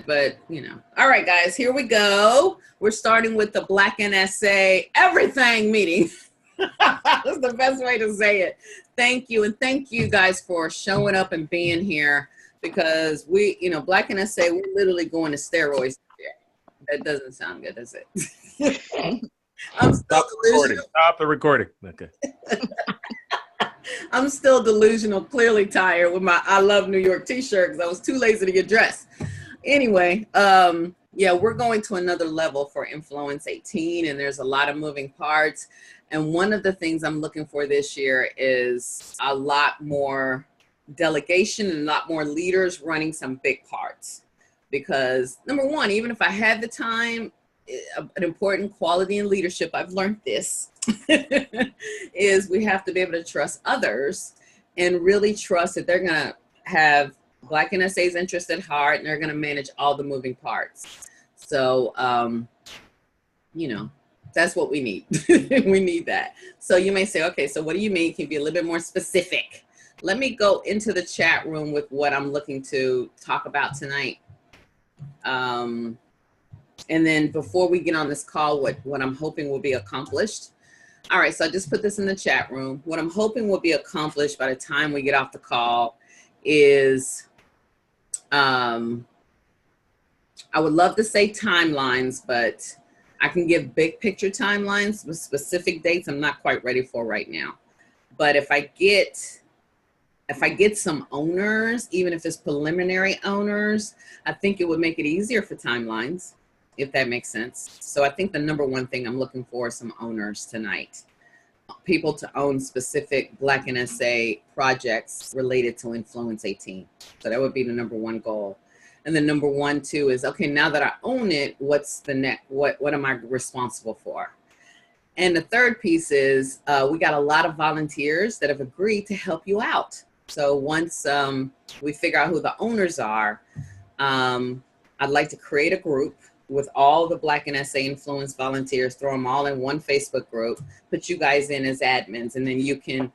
but you know. All right, guys, here we go. We're starting with the Black NSA everything meeting. That's the best way to say it. Thank you. And thank you guys for showing up and being here, because we, you know, Black NSA, we're literally going to steroids here. That doesn't sound good, does it? I'm still delusional. Stop the recording. Okay. I'm still delusional, clearly tired with my I Love New York t-shirt because I was too lazy to get dressed. Anyway, yeah, we're going to another level for Influence 18, and there's a lot of moving parts. And one of the things I'm looking for this year is a lot more delegation and a lot more leaders running some big parts. Because number one, even if I had the time, an important quality in leadership, I've learned this, is we have to be able to trust others and really trust that they're going to have Black NSA's interest at heart and they're going to manage all the moving parts. So, you know, that's what we need. We need that. So you may say, okay, so what do you mean? Can you be a little bit more specific? Let me go into the chat room with what I'm looking to talk about tonight. And then before we get on this call, what I'm hoping will be accomplished. All right, so I just put this in the chat room. What I'm hoping will be accomplished by the time we get off the call is, I would love to say timelines, but I can give big picture timelines with specific dates I'm not quite ready for right now. But if I get some owners, even if it's preliminary owners, I think it would make it easier for timelines, if that makes sense. So I think the number one thing I'm looking for is some owners tonight. People to own specific Black NSA projects related to Influence 18. So that would be the number one goal. And then number one, too, is, okay, now that I own it, what's the next, what am I responsible for? And the third piece is, we got a lot of volunteers that have agreed to help you out. So once we figure out who the owners are, I'd like to create a group with all the Black NSA Influence volunteers, throw them all in one Facebook group, put you guys in as admins, and then you can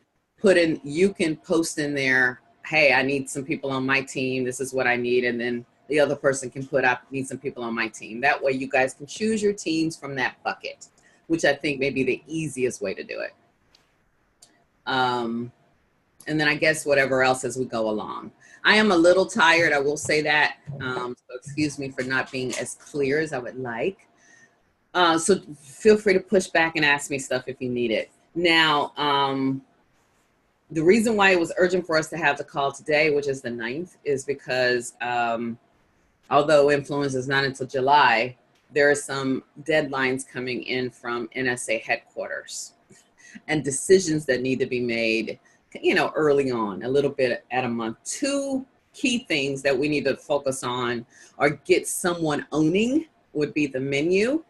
post in there, hey, I need some people on my team, this is what I need, and then the other person can put up, need some people on my team. That way you guys can choose your teams from that bucket, which I think may be the easiest way to do it. And then I guess whatever else as we go along. I am a little tired, I will say that. So excuse me for not being as clear as I would like. So feel free to push back and ask me stuff if you need it. Now, the reason why it was urgent for us to have the call today, which is the 9th, is because although Influence is not until July, there are some deadlines coming in from NSA headquarters and decisions that need to be made, you know, early on, a little bit at a month. Two key things that we need to focus on or get someone owning would be the menu.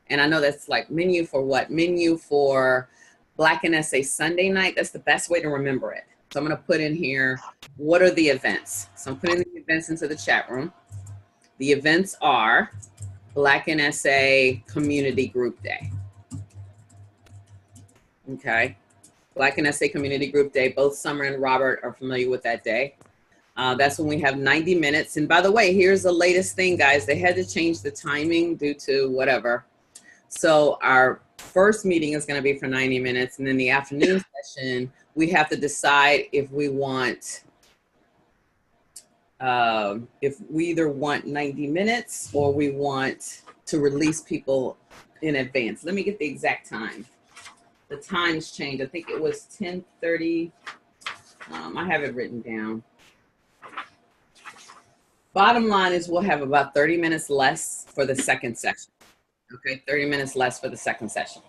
And I know that's like menu for what? Menu for Black NSA Sunday night. That's the best way to remember it. So I'm going to put in here, what are the events? So I'm putting the events into the chat room. The events are Black NSA Community Group Day. Okay. Black NSA Community Group Day. Both Summer and Robert are familiar with that day. That's when we have 90 minutes. And by the way, here's the latest thing, guys. They had to change the timing due to whatever. So our first meeting is going to be for 90 minutes. And then the afternoon session, we have to decide if we want, if we either want 90 minutes or we want to release people in advance. Let me get the exact time. The times changed. I think it was 10:30. I have it written down. Bottom line is we'll have about 30 minutes less for the second session. Okay, 30 minutes less for the second session.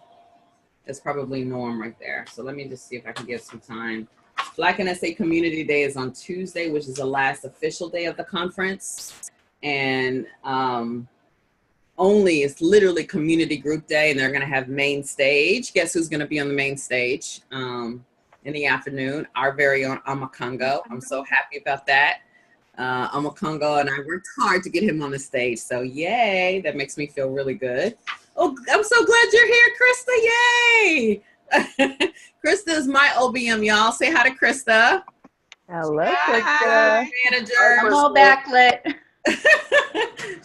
That's probably norm right there. So let me just see if I can get some time. Black NSA Community Day is on Tuesday, which is the last official day of the conference. And it's literally community group day, and they're going to have main stage. Guess who's going to be on the main stage in the afternoon? Our very own Amakongo. I'm so happy about that. Amakongo and I worked hard to get him on the stage. So yay, that makes me feel really good. Oh, I'm so glad you're here, Krista. Yay. Krista is my OBM, y'all. Say hi to Krista. Hello, Krista. Manager. I'm all backlit.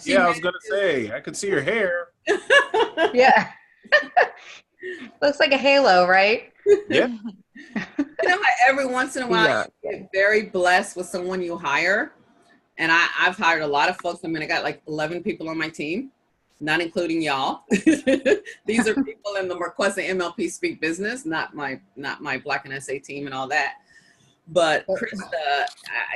Yeah, I was gonna say, I could see your hair. Yeah. Looks like a halo, right? Yeah. You know how every once in a while Yeah. you get very blessed with someone you hire? And I've hired a lot of folks. I mean, I got like 11 people on my team, not including y'all. These are people in the Marquesa MLP Speak business, not my Black and SA team and all that. But Krista,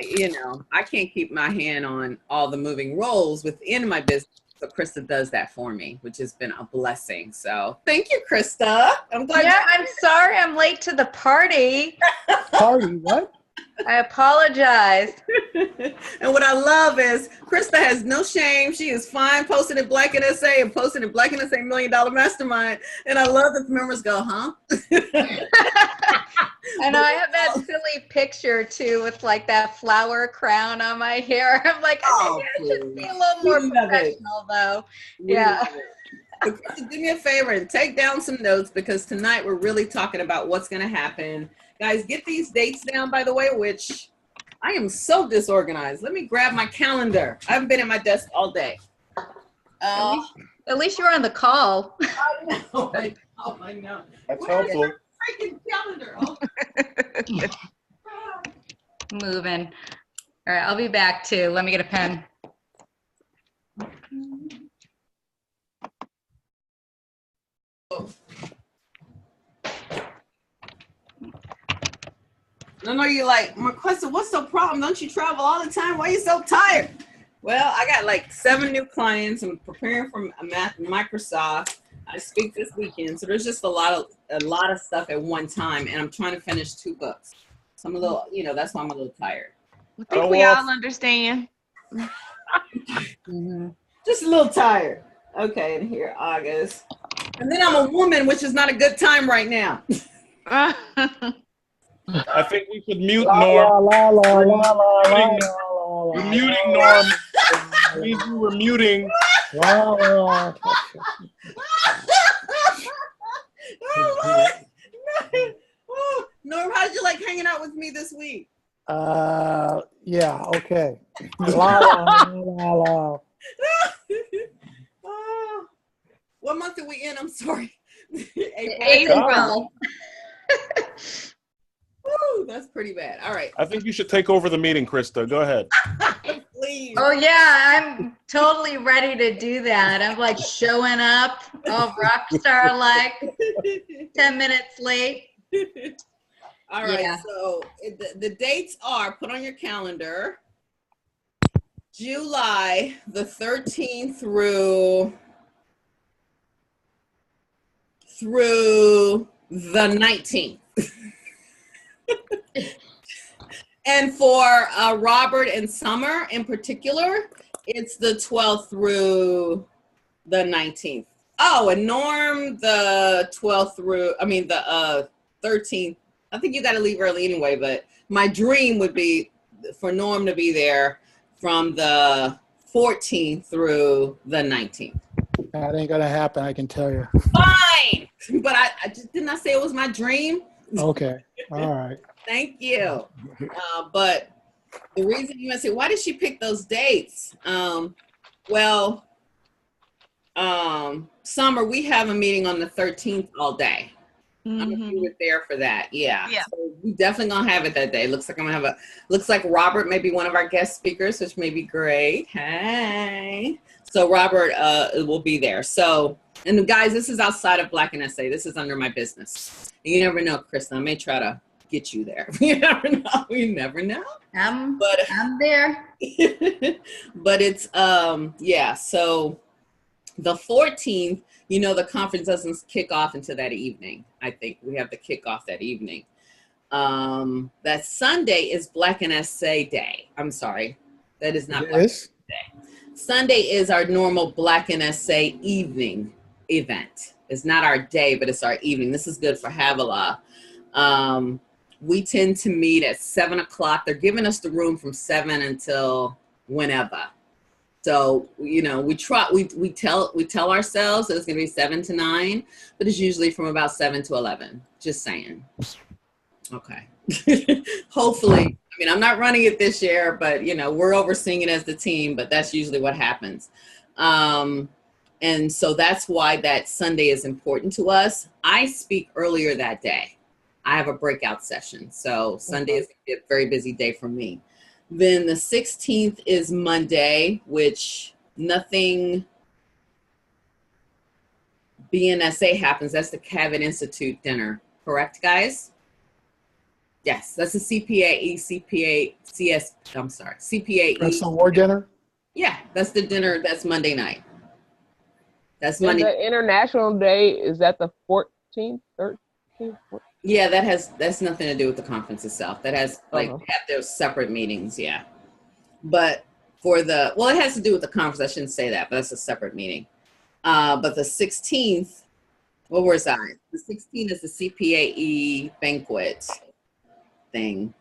you know, I can't keep my hand on all the moving roles within my business. So Krista does that for me, which has been a blessing. So thank you, Krista. I'm glad. Yeah, I'm sorry I'm late to the party. Party, what? I apologize. And what I love is Krista has no shame. She is fine posting at Black and SA and posting at Black and SA $1 Million Mastermind. And I love that the members go, huh? And I have that silly picture too with like that flower crown on my hair. I'm like, Oh, maybe I should be a little more professional though. Yeah. But Krista, do me a favor and take down some notes, because tonight we're really talking about what's going to happen. Guys, get these dates down, by the way, which I am so disorganized. Let me grab my calendar. I haven't been at my desk all day. At least you're on the call. I know. I know. That's helpful. Freaking calendar. Oh. Moving. All right, I'll be back too. Let me get a pen. I know you're like, Marquesa, what's the problem? Don't you travel all the time? Why are you so tired? Well, I got like 7 new clients. I'm preparing for Microsoft. I speak this weekend, so there's just a lot of stuff at one time, and I'm trying to finish 2 books. So I'm a little, you know, that's why I'm a little tired. I think we all understand. Just a little tired. Okay, and here August, and then I'm a woman, which is not a good time right now. I think we should mute La, Norm. la, la, la, la, la, Muting- la, la, We're la, muting Norm. We're muting. la, la. Oh, Norm, how did you like hanging out with me this week? Yeah, okay. La, la, la, la. Oh, what month are we in? I'm sorry. April. Woo, that's pretty bad. All right. I think you should take over the meeting, Krista. Go ahead. Please. Oh yeah, I'm totally ready to do that. I'm like showing up, all rock star like, 10 minutes late. All right. Yeah. So the dates are, put on your calendar, July the 13th through the 19th. And for Robert and Summer in particular, it's the 12th through the 19th. Oh, and Norm, the 12th through, the 13th. I think you got to leave early anyway, but my dream would be for Norm to be there from the 14th through the 19th. That ain't gonna happen, I can tell you. Fine. But I just didn't I say it was my dream? Okay, all right. Thank you. But the reason you might say, why did she pick those dates? Summer, we have a meeting on the 13th all day. I don't know if you were there for that. Yeah. So we definitely gonna have it that day. Looks like I'm gonna have looks like Robert may be one of our guest speakers, which may be great. Hey. So Robert will be there. So, and guys, this is outside of Black and SA. This is under my business. And you never know, Krista. I may try to get you there. You never know. You never know. I'm there. But it's yeah. So the 14th, you know, the conference doesn't kick off until that evening. I think we have the kickoff that evening. That Sunday is Black and SA Day. I'm sorry, that is not Black and SA Day. Sunday is our normal Black and SA evening event. It's not our day, but it's our evening. This is good for Havilah. We tend to meet at 7 o'clock. They're giving us the room from 7 until whenever. So, you know, we tell ourselves that it's going to be 7 to 9, but it's usually from about 7 to 11. Just saying. Okay. Hopefully mean, I'm not running it this year, but you know, we're overseeing it as the team, but that's usually what happens. And so that's why that Sunday is important to us. I speak earlier that day. I have a breakout session. So Sunday is going to be a very busy day for me. Then the 16th is Monday, which nothing BNSA happens. That's the Cabot Institute dinner. Correct, guys? Yes, that's the CPAE. That's the war dinner? Yeah, that's the dinner. That's Monday night. That's And Monday. the International Day, is that the 14th, 13th? 14th? Yeah, that's nothing to do with the conference itself. That has like have those separate meetings, yeah. But for the, well, it has to do with the conference. I shouldn't say that, but that's a separate meeting. But the 16th, what was I? The 16th is the CPAE banquet thing.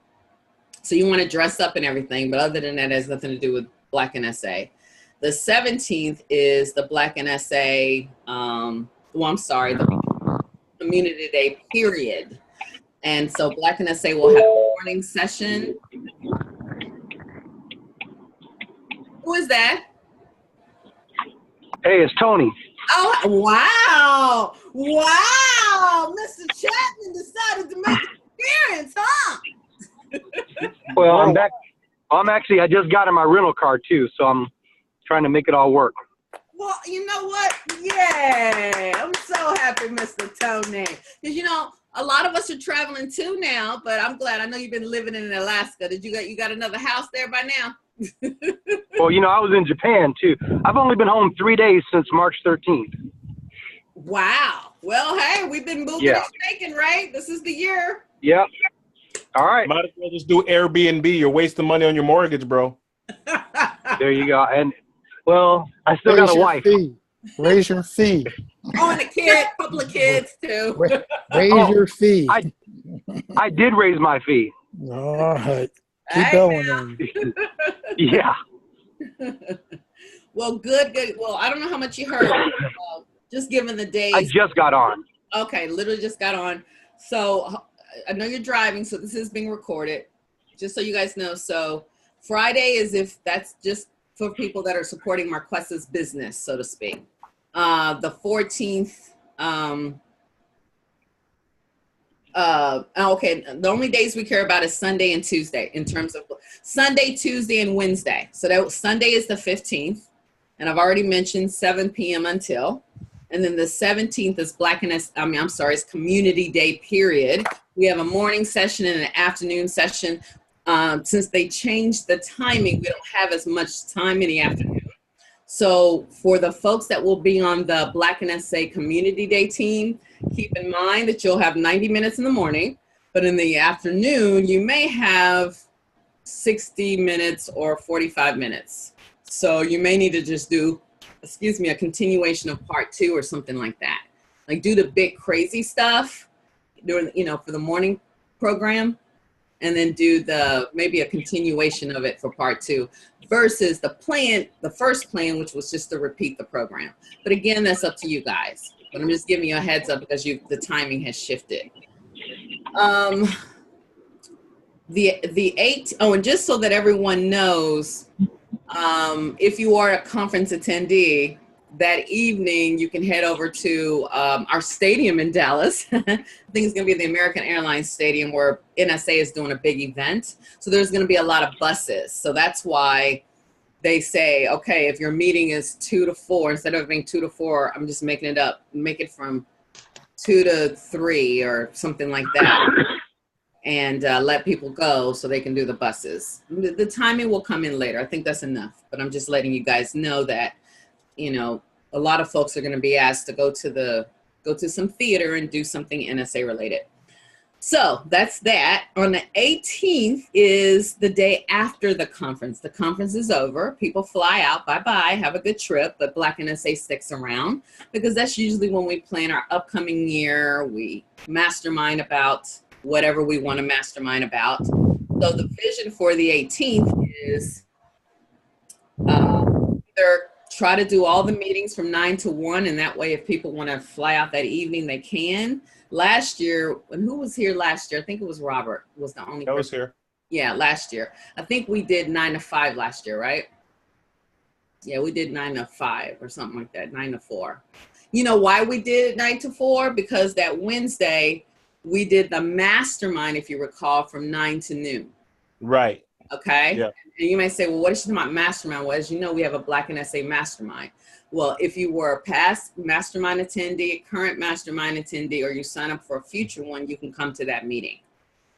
So you want to dress up and everything, but other than that, it has nothing to do with Black NSA. The 17th is the Black NSA, the Community Day period. And so Black NSA will have a morning session. Who is that? Hey, it's Tony. Oh, wow. Wow. Mr. Chapman decided to make an appearance, huh? Well, I'm back. I just got in my rental car too, so I'm trying to make it all work. Well, you know what? Yay. I'm so happy, Mr. Tony. Because, you know, a lot of us are traveling too now, but I'm glad. I know you've been living in Alaska. You got another house there by now? Well, you know, I was in Japan too. I've only been home 3 days since March 13th. Wow. Well, hey, we've been moving and shaking, right? This is the year. Yep. All right. Might as well just do Airbnb. You're wasting money on your mortgage, bro. There you go. And, well, I still got a wife. Raise your fee. Oh, and a couple of kids too. Raise your fee. I did raise my fee. All right. Keep going. Yeah. Well, good. Well, I don't know how much you heard. Just given the days. I just got on. Okay, literally just got on. So I know you're driving, so this is being recorded, just so you guys know. So Friday is if that's just for people that are supporting Marquesa's business, so to speak. The 14th, okay, the only days we care about is Sunday and Tuesday in terms of Sunday, Tuesday, and Wednesday. So that Sunday is the 15th, and I've already mentioned 7 p.m. until. And then the 17th is it's Community Day period. We have a morning session and an afternoon session. Since they changed the timing, we don't have as much time in the afternoon. So for the folks that will be on the Black NSA Community Day team, keep in mind that you'll have 90 minutes in the morning, but in the afternoon, you may have 60 minutes or 45 minutes. So you may need to just do, a continuation of part 2 or something like that. Like do the big crazy stuff during, for the morning program, and then do maybe a continuation of it for part 2 versus the first plan, which was just to repeat the program. But again, that's up to you guys. But I'm just giving you a heads up because the timing has shifted. And just so that everyone knows, if you are a conference attendee, that evening you can head over to our stadium in Dallas. I think it's going to be the American Airlines Stadium where NSA is doing a big event. So there's going to be a lot of buses. So that's why they say, okay, if your meeting is 2 to 4, instead of being 2 to 4, I'm just making it up, make it from 2 to 3 or something like that. And let people go so they can do the buses. The timing will come in later. I think that's enough. But I'm just letting you guys know that, a lot of folks are going to be asked to go to some theater and do something NSA related. So that's that. On the 18th is the day after the conference. The conference is over. People fly out. Bye-bye. Have a good trip. But Black NSA sticks around because that's usually when we plan our upcoming year. We mastermind about whatever we want to mastermind about. So the vision for the 18th is either try to do all the meetings from 9 to 1, and that way if people want to fly out that evening, they can. Last year, and who was here last year? I think it was Robert was the only I was person. here. Yeah, last year. I think we did 9 to 5 last year, right? Yeah, we did 9 to 5 or something like that, 9 to 4. You know why we did 9 to 4? Because that Wednesday we did the mastermind, if you recall, from 9 to noon. Right. Okay. Yeah. And you may say, well, what is she talking about mastermind? Well, as you know, we have a Black and SA mastermind. Well, if you were a past mastermind attendee, current mastermind attendee, or you sign up for a future one, you can come to that meeting.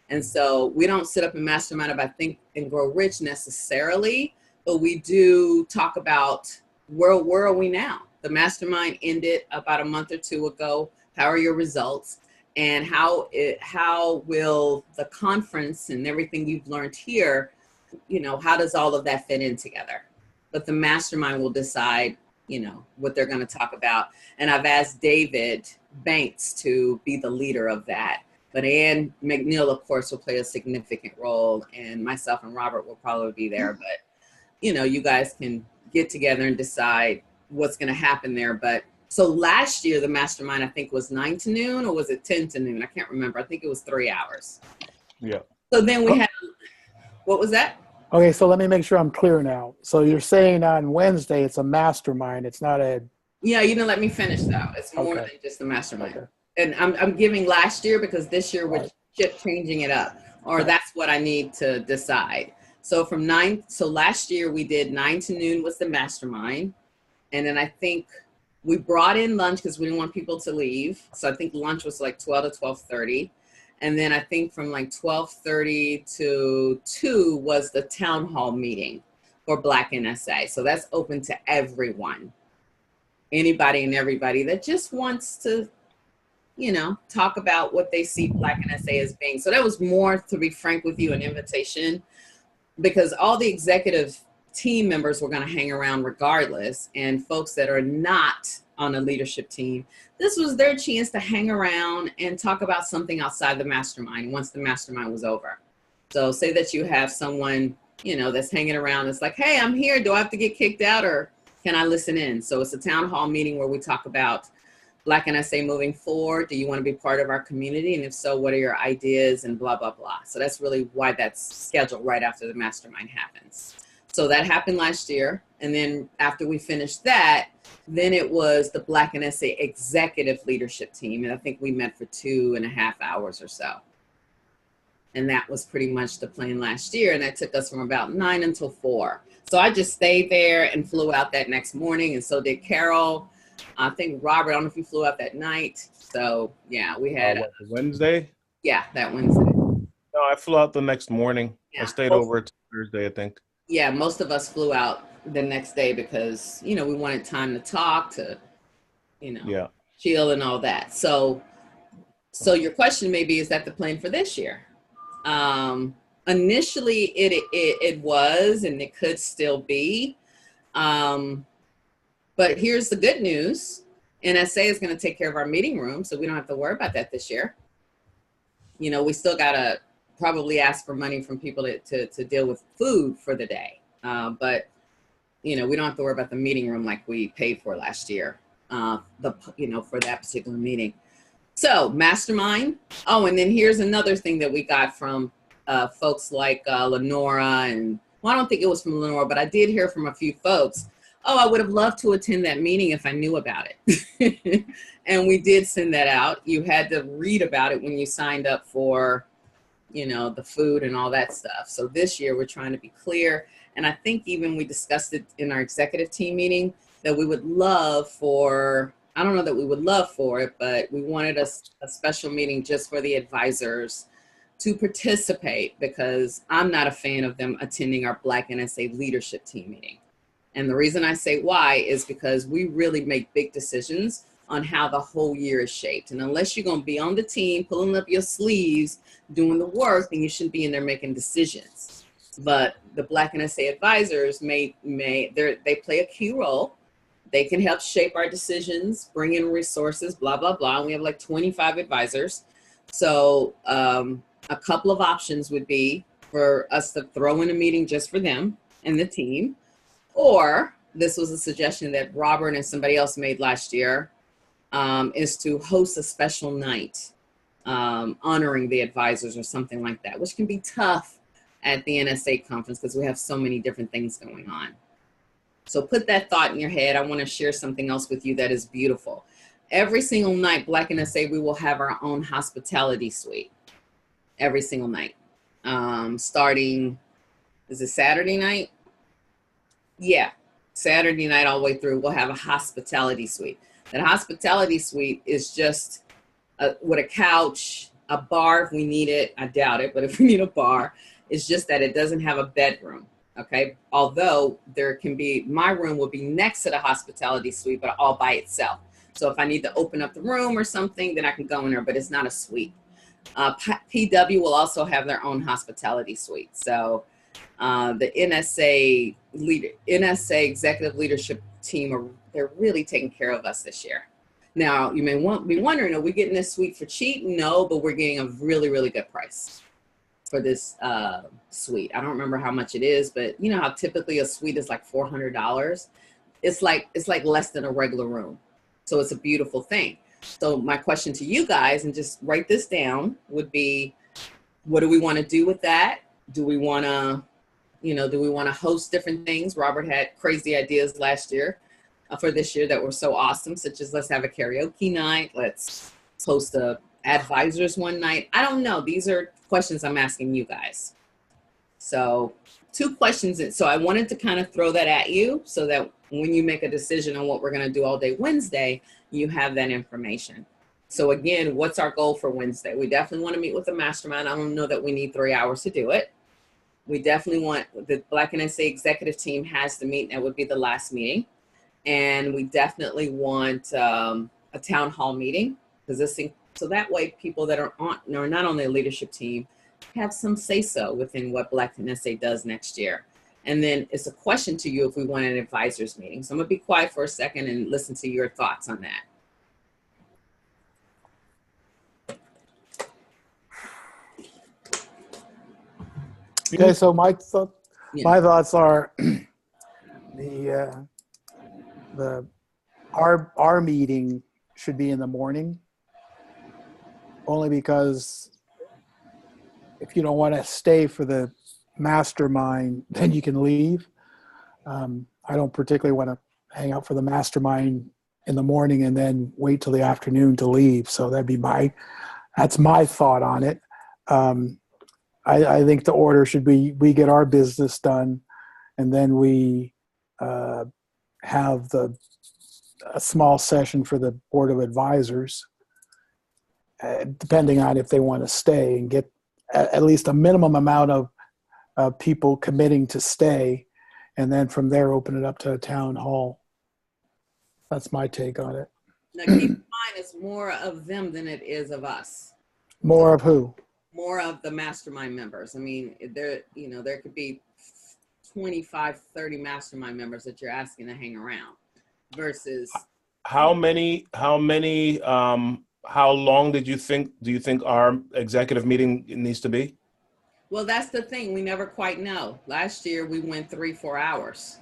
And so we don't sit up and mastermind about Think and Grow Rich necessarily, but we do talk about where are we now? The mastermind ended about a month or two ago. How are your results? And how will the conference and everything you've learned here, you know, how does all of that fit in together? But the mastermind will decide, you know, what they're going to talk about. And I've asked David Banks to be the leader of that. But Ann McNeil, of course, will play a significant role, and myself and Robert will probably be there. But, you know, you guys can get together and decide what's going to happen there. But so last year, the mastermind, I think, was 9 to noon, or was it 10 to noon? I can't remember. I think it was 3 hours. Yeah. So then we had, what was that? Okay, so let me make sure I'm clear now. So you're saying on Wednesday it's a mastermind. It's not a. Yeah, you didn't let me finish though. It's more than just the mastermind. Okay. And I'm giving last year because this year we're changing it up, or that's what I need to decide. So from 9, so last year we did 9 to noon was the mastermind. And then I think we brought in lunch because we didn't want people to leave. So I think lunch was like 12 to 12:30. And then I think from like 12:30 to 2 was the town hall meeting for Black NSA. So that's open to everyone, anybody and everybody that just wants to, you know, talk about what they see Black NSA as being. So that was more, to be frank with you, an invitation, because all the executive team members were going to hang around regardless, and folks that are not on a leadership team, this was their chance to hang around and talk about something outside the mastermind once the mastermind was over. So say that you have someone, you know, that's hanging around. It's like, hey, I'm here. Do I have to get kicked out, or can I listen in? So it's a town hall meeting where we talk about Black NSA moving forward. Do you want to be part of our community? And if so, what are your ideas, and blah, blah, blah. So that's really why that's scheduled right after the mastermind happens. So that happened last year. And then after we finished that, then it was the Black NSA executive leadership team. And I think we met for 2.5 hours or so. And that was pretty much the plan last year. And that took us from about 9 until 4. So I just stayed there and flew out that next morning. And so did Carol. I think Robert, I don't know if you flew out that night. So yeah, we had Wednesday. Yeah, that Wednesday. No, I flew out the next morning. Yeah. I stayed over till Thursday, I think. Yeah, most of us flew out the next day because, you know, we wanted time to talk, to, you know, chill and all that. So your question may be, is that the plan for this year? Initially it was, and it could still be. But here's the good news. NSA is going to take care of our meeting room, so we don't have to worry about that this year. You know, we still got to probably ask for money from people to deal with food for the day. But, you know, we don't have to worry about the meeting room like we paid for last year, you know, for that particular meeting. So mastermind. Oh, and then here's another thing that we got from folks like Lenora, and well, I don't think it was from Lenora, but I did hear from a few folks. Oh, I would have loved to attend that meeting if I knew about it. And we did send that out. You had to read about it when you signed up for, you know, the food and all that stuff. So this year we're trying to be clear. And I think even we discussed it in our executive team meeting that we would love for, I don't know that we would love for it, but we wanted a special meeting just for the advisors to participate, because I'm not a fan of them attending our Black NSA leadership team meeting. And the reason I say why is because we really make big decisions on how the whole year is shaped. And unless you're going to be on the team, pulling up your sleeves, doing the work, then you shouldn't be in there making decisions. But the Black NSA advisors they play a key role. They can help shape our decisions, bring in resources, blah, blah, blah. And we have like 25 advisors. So a couple of options would be for us to throw in a meeting just for them and the team. Or this was a suggestion that Robert and somebody else made last year, is to host a special night honoring the advisors or something like that, which can be tough at the NSA conference because we have so many different things going on. So put that thought in your head. I want to share something else with you that is beautiful. Every single night, Black NSA, we will have our own hospitality suite. Every single night. Starting, is it Saturday night? Yeah, Saturday night all the way through, we'll have a hospitality suite. That hospitality suite is just with a couch, a bar if we need it. I doubt it, but if we need a bar, it's just that it doesn't have a bedroom. Okay, although there can be, my room will be next to the hospitality suite, but all by itself. So if I need to open up the room or something, then I can go in there, but it's not a suite. PW will also have their own hospitality suite. So the NSA executive leadership team, they're really taking care of us this year. Now, you may be wondering, are we getting this suite for cheap? No, but we're getting a really, really good price for this suite. I don't remember how much it is, but you know how typically a suite is like $400? It's like less than a regular room. So it's a beautiful thing. So my question to you guys, and just write this down, would be, what do we want to do with that? Do we want to, do we want to host different things? Robert had crazy ideas last year for this year that were so awesome, such as let's have a karaoke night. Let's host a advisors one night. I don't know. These are questions I'm asking you guys. So 2 questions. So I wanted to kind of throw that at you so that when you make a decision on what we're going to do all day Wednesday, you have that information. So again, what's our goal for Wednesday? We definitely want to meet with the mastermind. I don't know that we need 3 hours to do it. We definitely want, the Black NSA executive team has to meet. That would be the last meeting. And we definitely want a town hall meeting, because this thing, so that way people that are not on the leadership team have some say-so within what Black NSA does next year. And then it's a question to you if we want an advisors meeting. So I'm gonna be quiet for a second and listen to your thoughts on that. Okay, so my thoughts are our meeting should be in the morning, only because if you don't want to stay for the mastermind, then you can leave. I don't particularly want to hang out for the mastermind in the morning and then wait till the afternoon to leave. So that's my thought on it. I think the order should be, we get our business done, and then we have a small session for the board of advisors, depending on if they want to stay, and get at least a minimum amount of people committing to stay, and then from there open it up to a town hall. That's my take on it. Now keep in mind, it's more of them than it is of us. More of who? More of the mastermind members. I mean, there could be 25, 30 mastermind members that you're asking to hang around versus how long do you think our executive meeting needs to be? Well, that's the thing. We never quite know. Last year we went 3-4 hours.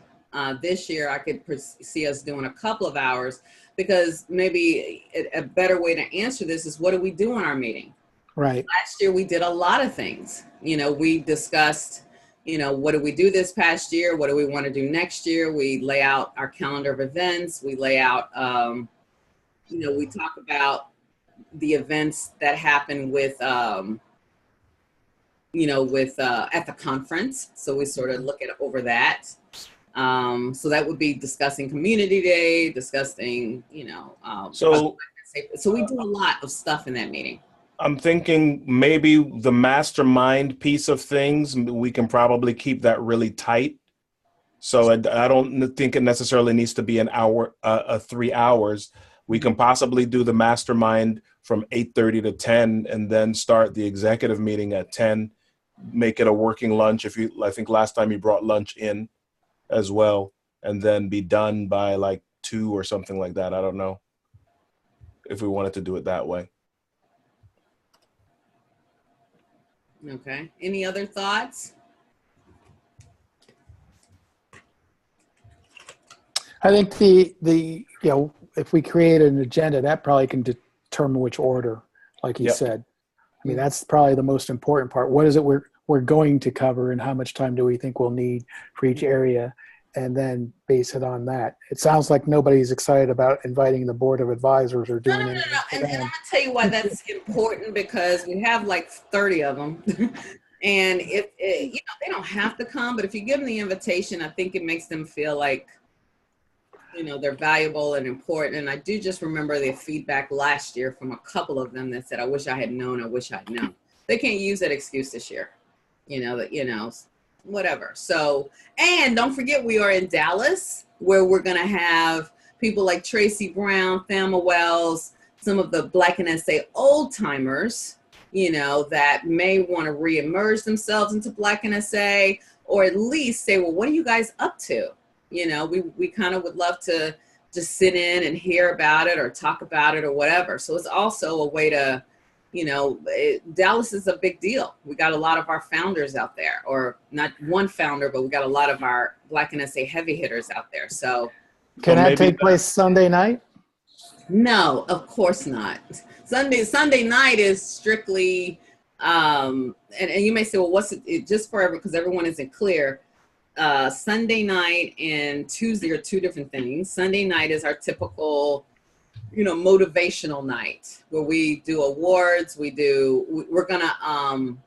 This year I could see us doing a couple of hours, because maybe a better way to answer this is, what do we do in our meeting? Right. Last year we did a lot of things. We discussed, what did we do this past year? What do we want to do next year? We lay out our calendar of events. We lay out, we talk about the events that happen with, at the conference. So we sort of look over that. So that would be discussing community day, discussing, so we do a lot of stuff in that meeting. I'm thinking maybe the mastermind piece of things, we can probably keep that really tight. So I don't think it necessarily needs to be an hour, 3 hours. We can possibly do the mastermind from 8:30 to 10, and then start the executive meeting at 10. Make it a working lunch. I think last time you brought lunch in as well, and then be done by like 2 or something like that. I don't know if we wanted to do it that way. Okay. Any other thoughts? I think if we create an agenda, that probably can determine which order, like you said. I mean, that's probably the most important part. What is it we're we're going to cover and how much time do we think we'll need for each area, and then base it on that. It sounds like nobody's excited about inviting the board of advisors or doing anything. And I'm gonna tell you why that's important, because we have like 30 of them. And if you know, they don't have to come, but if you give them the invitation, I think it makes them feel like, you know, they're valuable and important. And I do just remember the feedback last year from a couple of them that said, I wish I had known, I wish I'd known. They can't use that excuse this year, you know, that, you know, whatever. So, and don't forget, we are in Dallas, where we're going to have people like Tracy Brown, Thelma Wells, some of the Black and SA old timers, you know, that may want to reemerge themselves into Black and SA, or at least say, well, what are you guys up to? You know, we kind of would love to just sit in and hear about it or talk about it or whatever. So it's also a way to, you know, Dallas is a big deal. We got a lot of our founders out there, or not one founder, but we got a lot of our Black and SA heavy hitters out there. So can that take place Sunday night? No, of course not. Sunday night is strictly, and you may say, well, what's it just for because everyone isn't clear. Sunday night and Tuesday are two different things. Sunday night is our typical, you know, motivational night where we do awards. We're gonna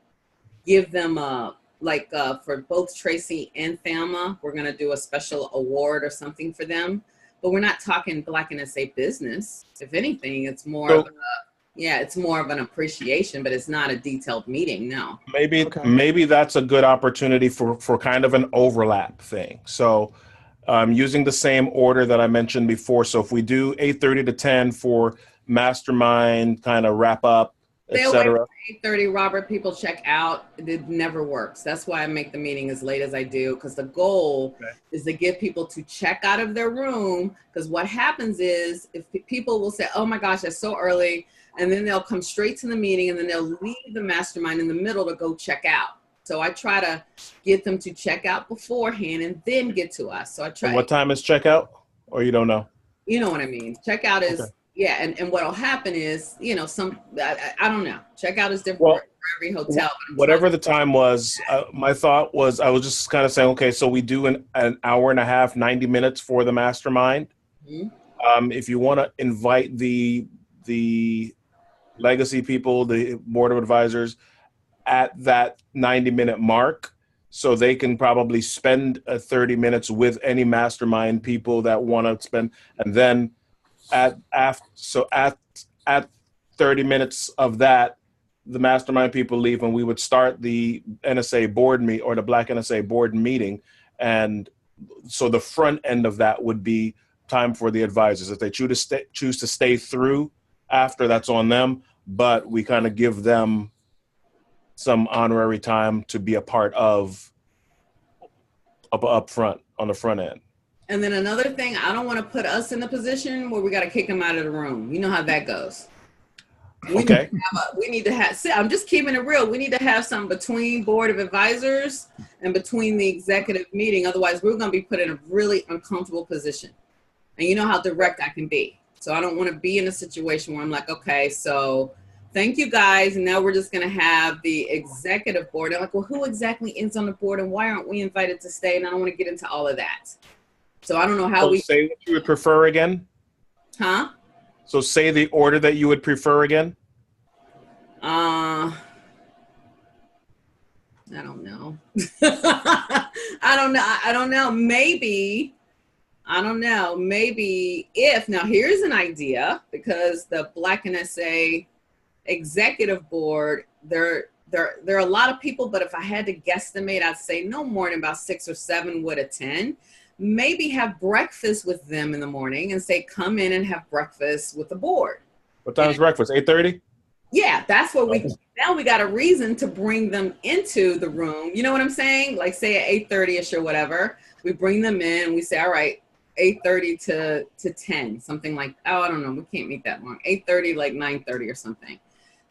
give them for both Tracy and Thelma, we're gonna do a special award or something for them. But we're not talking Black and SA business. If anything, it's more it's more of an appreciation, but it's not a detailed meeting. No. Maybe that's a good opportunity for kind of an overlap thing. So using the same order that I mentioned before. So if we do 8:30 to 10 for mastermind, kind of wrap up, etc. 8:30, Robert, people check out. It never works. That's why I make the meeting as late as I do, because the goal is to get people to check out of their room. Because what happens is, if people will say, oh my gosh, that's so early, and then they'll come straight to the meeting, and then they'll leave the mastermind in the middle to go check out. So I try to get them to check out beforehand and then get to us. So I try. And what time is checkout? Or you don't know? You know what I mean. Checkout is yeah, and what'll happen is, you know, I don't know. Checkout is different for every hotel. Whatever the time was, my thought was I was just kind of saying, okay, so we do an hour and a half, 90 minutes for the mastermind. Mm-hmm. If you want to invite the legacy people, the board of advisors, at that 90-minute mark, so they can probably spend 30 minutes with any mastermind people that want to spend, and then at 30 minutes of that, the mastermind people leave, and we would start the NSA board meet or the Black NSA board meeting. And so the front end of that would be time for the advisors. If they choose to stay through after, that's on them, but we kind of give them some honorary time to be a part of up front on the front end. And then another thing, I don't want to put us in the position where we got to kick them out of the room. You know how that goes. We need to have, I'm just keeping it real. We need to have some between board of advisors and between the executive meeting. Otherwise, we're going to be put in a really uncomfortable position. And you know how direct I can be. So I don't want to be in a situation where I'm like, okay, so thank you guys. And now we're just going to have the executive board. I'm like, well, who exactly is on the board and why aren't we invited to stay? And I don't want to get into all of that. So I don't know how we say what you would prefer again. Huh? So say the order that you would prefer again. I don't know. I don't know. Maybe if, now here's an idea, because the Black NSA executive board, there are a lot of people, but if I had to guesstimate, I'd say no more than about 6 or 7 would attend. Maybe have breakfast with them in the morning and say, come in and have breakfast with the board. What time is breakfast? 8:30? Yeah, that's what now we got a reason to bring them into the room. You know what I'm saying? Like say at 8:30ish or whatever, we bring them in, we say, all right, 8:30 to 10, something like, oh, I don't know, we can't meet that long. 8:30, like 9:30 or something.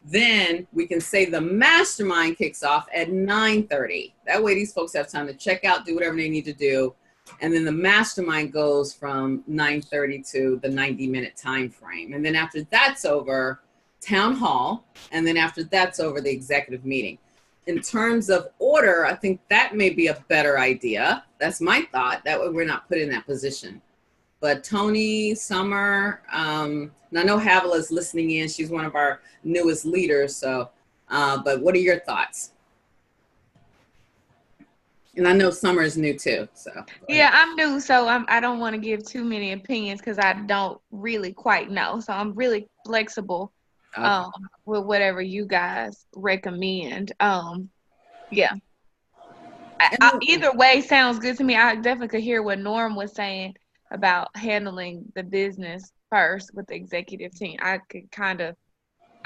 Then we can say the mastermind kicks off at 9:30. That way these folks have time to check out, do whatever they need to do. And then the mastermind goes from 9:30 to the 90-minute time frame. And then after that's over, town hall. And then after that's over, the executive meeting. in terms of order, I think that may be a better idea. That's my thought. That way we're not put in that position. But Tony, Summer, and I know Havela's listening in. She's one of our newest leaders. So, but what are your thoughts? And I know Summer is new too. So Yeah, I'm new, so I don't want to give too many opinions because I don't really quite know. So I'm really flexible with whatever you guys recommend. Yeah. Either way sounds good to me. I definitely could hear what Norm was saying about handling the business first with the executive team. I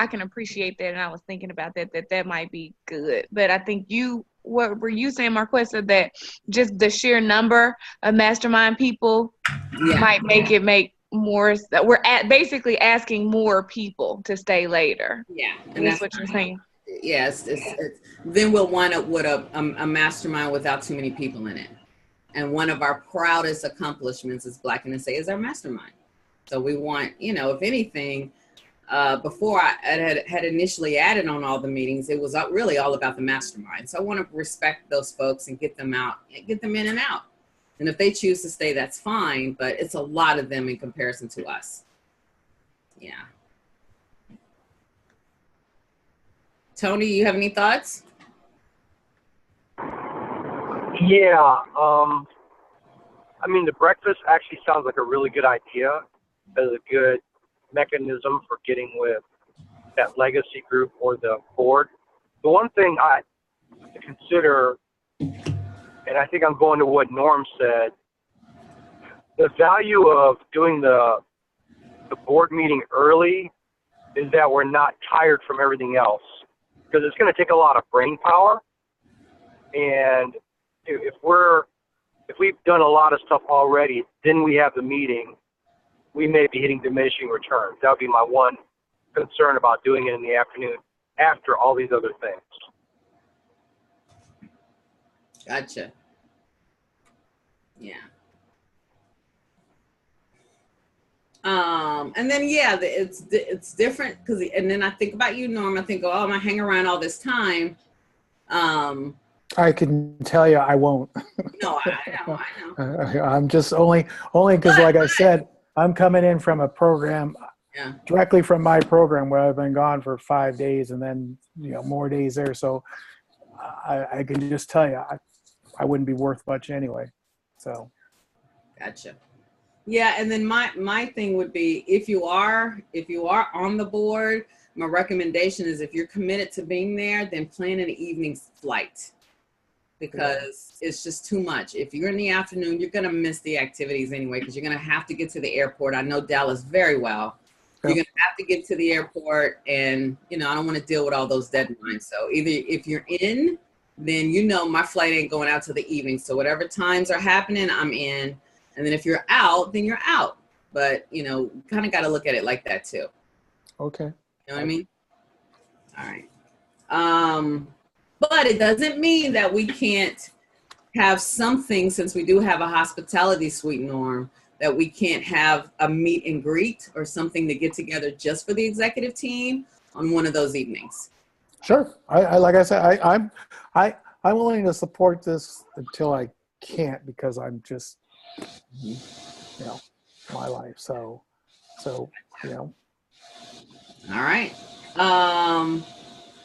can appreciate that, and I was thinking about that might be good. But I think what were you saying, Marquesa, that just the sheer number of mastermind people might make more, that we're basically asking more people to stay later. Yeah. And that's what you're saying. Yes. Then we'll wind up with a mastermind without too many people in it. And one of our proudest accomplishments as Black NSA is our mastermind. So we want, if anything, before I had initially added on all the meetings, it was really all about the mastermind. So I want to respect those folks and get them in and out. And if they choose to stay, that's fine, but it's a lot of them in comparison to us. Yeah. Tony, you have any thoughts? Yeah. I mean, the breakfast actually sounds like a really good idea as a good mechanism for getting with that legacy group or the board. The one thing I have to consider, and I think I'm going to what Norm said, the value of doing the board meeting early is that we're not tired from everything else, because it's going to take a lot of brain power. And if we've done a lot of stuff already, then we have the meeting, we may be hitting diminishing returns. That would be my one concern about doing it in the afternoon after all these other things. Gotcha. Yeah. And then, it's different and then I think about you, Norm. I think, I'm gonna hang around all this time. I can tell you I won't. No, I know. I'm just only because, like I said, I'm coming in from a program, directly from my program where I've been gone for 5 days and then, more days there. So I can just tell you, I wouldn't be worth much anyway. So. Gotcha. Yeah. And then my thing would be, if you are on the board, my recommendation is, if you're committed to being there, then plan an evening flight, because it's just too much. If you're in the afternoon, you're going to miss the activities anyway, because you're going to have to get to the airport. I know Dallas very well. You're going to have to get to the airport, and, I don't want to deal with all those deadlines. So either if you're in, then, my flight ain't going out till the evening. So whatever times are happening, I'm in. And then if you're out, then you're out. But, kind of got to look at it like that too. Okay. You know what I mean? All right. But it doesn't mean that we can't have something, since we do have a hospitality suite, Norm, that we can't have a meet and greet or something to get together just for the executive team on one of those evenings. Sure. I like I said, I'm willing to support this until I can't, because I'm just, my life. So. All right.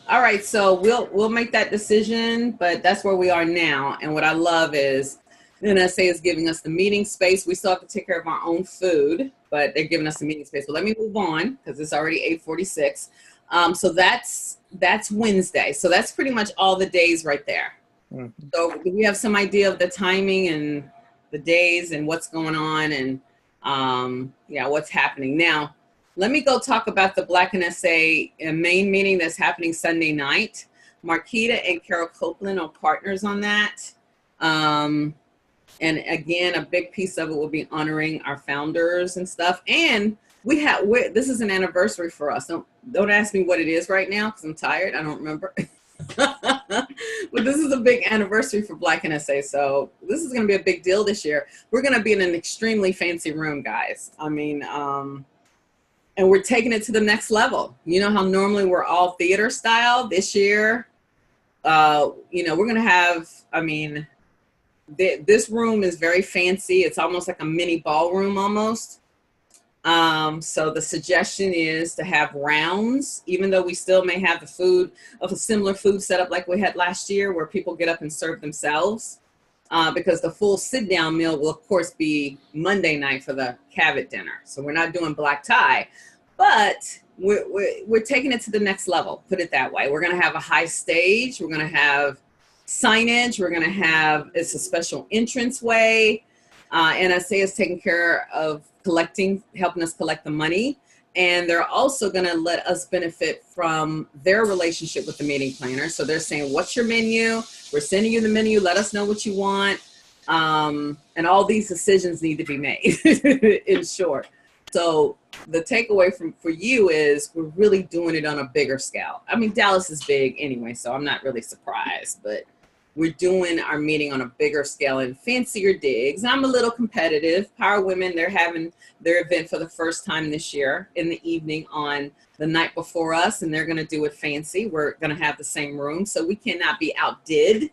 All right. So we'll make that decision, but that's where we are now. And what I love is the NSA is giving us the meeting space. We still have to take care of our own food, but they're giving us the meeting space. But let me move on, because it's already 8:46. So that's Wednesday. So that's pretty much all the days right there. Mm-hmm. So do we have some idea of the timing and the days and what's going on and what's happening now? Let me go talk about the Black NSA main meeting that's happening Sunday night. Marquita and Carol Copeland are partners on that. And again, a big piece of it will be honoring our founders and stuff. And this is an anniversary for us. Don't ask me what it is right now, because I'm tired. I don't remember. But this is a big anniversary for Black NSA. So this is going to be a big deal this year. We're going to be in an extremely fancy room, guys. I mean, and we're taking it to the next level. You know how normally we're all theater style? This year, you know, we're going to have, I mean, this room is very fancy. It's almost like a mini ballroom almost. So the suggestion is to have rounds, even though we still may have the food of a similar food setup like we had last year where people get up and serve themselves. Because the full sit down meal will of course be Monday night for the Cavett dinner. So we're not doing black tie, but we're taking it to the next level, put it that way. We're going to have a high stage. We're going to have signage. We're going to have, it's a special entrance way. NSA is taking care of helping us collect the money. And they're also going to let us benefit from their relationship with the meeting planner. So they're saying, what's your menu? We're sending you the menu. Let us know what you want. And all these decisions need to be made in short. So the takeaway for you is we're really doing it on a bigger scale. I mean, Dallas is big anyway, so I'm not really surprised, but we're doing our meeting on a bigger scale and fancier digs. I'm a little competitive. Power Women, they're having their event for the first time this year in the evening on the night before us, and they're going to do it fancy. We're going to have the same room, so we cannot be outdid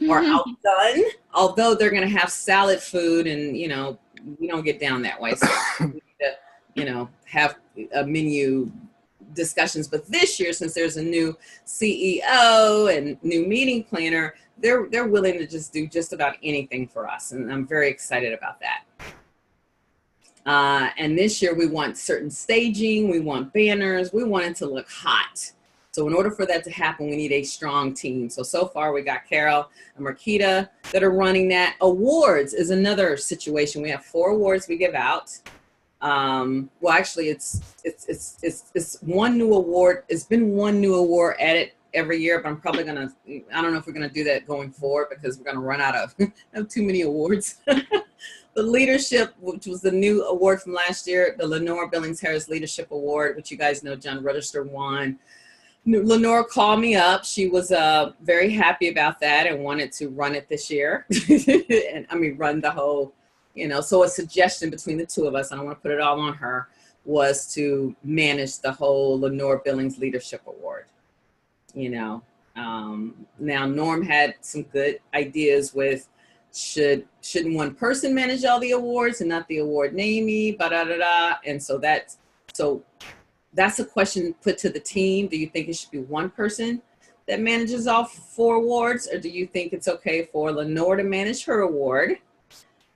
or outdone, although they're going to have salad food, and, you know, we don't get down that way. So we need to, you know, have a menu discussions. But this year, since there's a new CEO and new meeting planner, they're willing to just do just about anything for us. And I'm very excited about that. And this year we want certain staging, we want banners, we want it to look hot. So in order for that to happen, we need a strong team. So far we got Carol and Marquita that are running that. Awards is another situation. We have 4 awards we give out. Well, actually it's one new award. It's been one new award added every year, but I'm probably gonna, I don't know if we're gonna do that going forward because we're gonna run out of too many awards. The leadership, which was the new award from last year, the Lenore Billings Harris Leadership Award, which you guys know John Register won. Lenore called me up. She was very happy about that and wanted to run it this year. And I mean, run the whole, you know, so a suggestion between the two of us, I don't want to put it all on her, was to manage the whole Lenore Billings Leadership Award. You know, now Norm had some good ideas with shouldn't one person manage all the awards and not the award namey, and so that's a question put to the team. Do you think it should be one person that manages all 4 awards, or do you think it's okay for Lenore to manage her award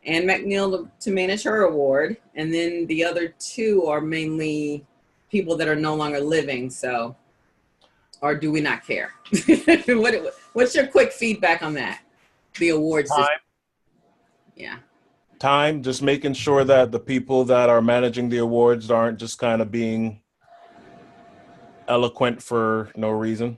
and McNeil to manage her award, and then the other 2 are mainly people that are no longer living? So, or do we not care? What's your quick feedback on that? The awards. Time. Yeah. Time, just making sure that the people that are managing the awards aren't just kind of being eloquent for no reason.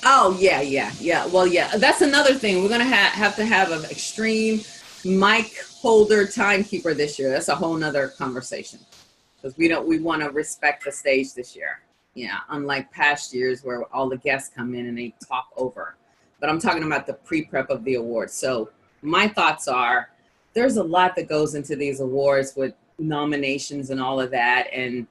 Oh, yeah. Well, yeah, that's another thing. We're going to have to have an extreme mic holder timekeeper this year. That's a whole nother conversation because we want to respect the stage this year. Yeah, unlike past years where all the guests come in and they talk over. But I'm talking about the pre-prep of the awards. So my thoughts are there's a lot that goes into these awards with nominations and all of that. And,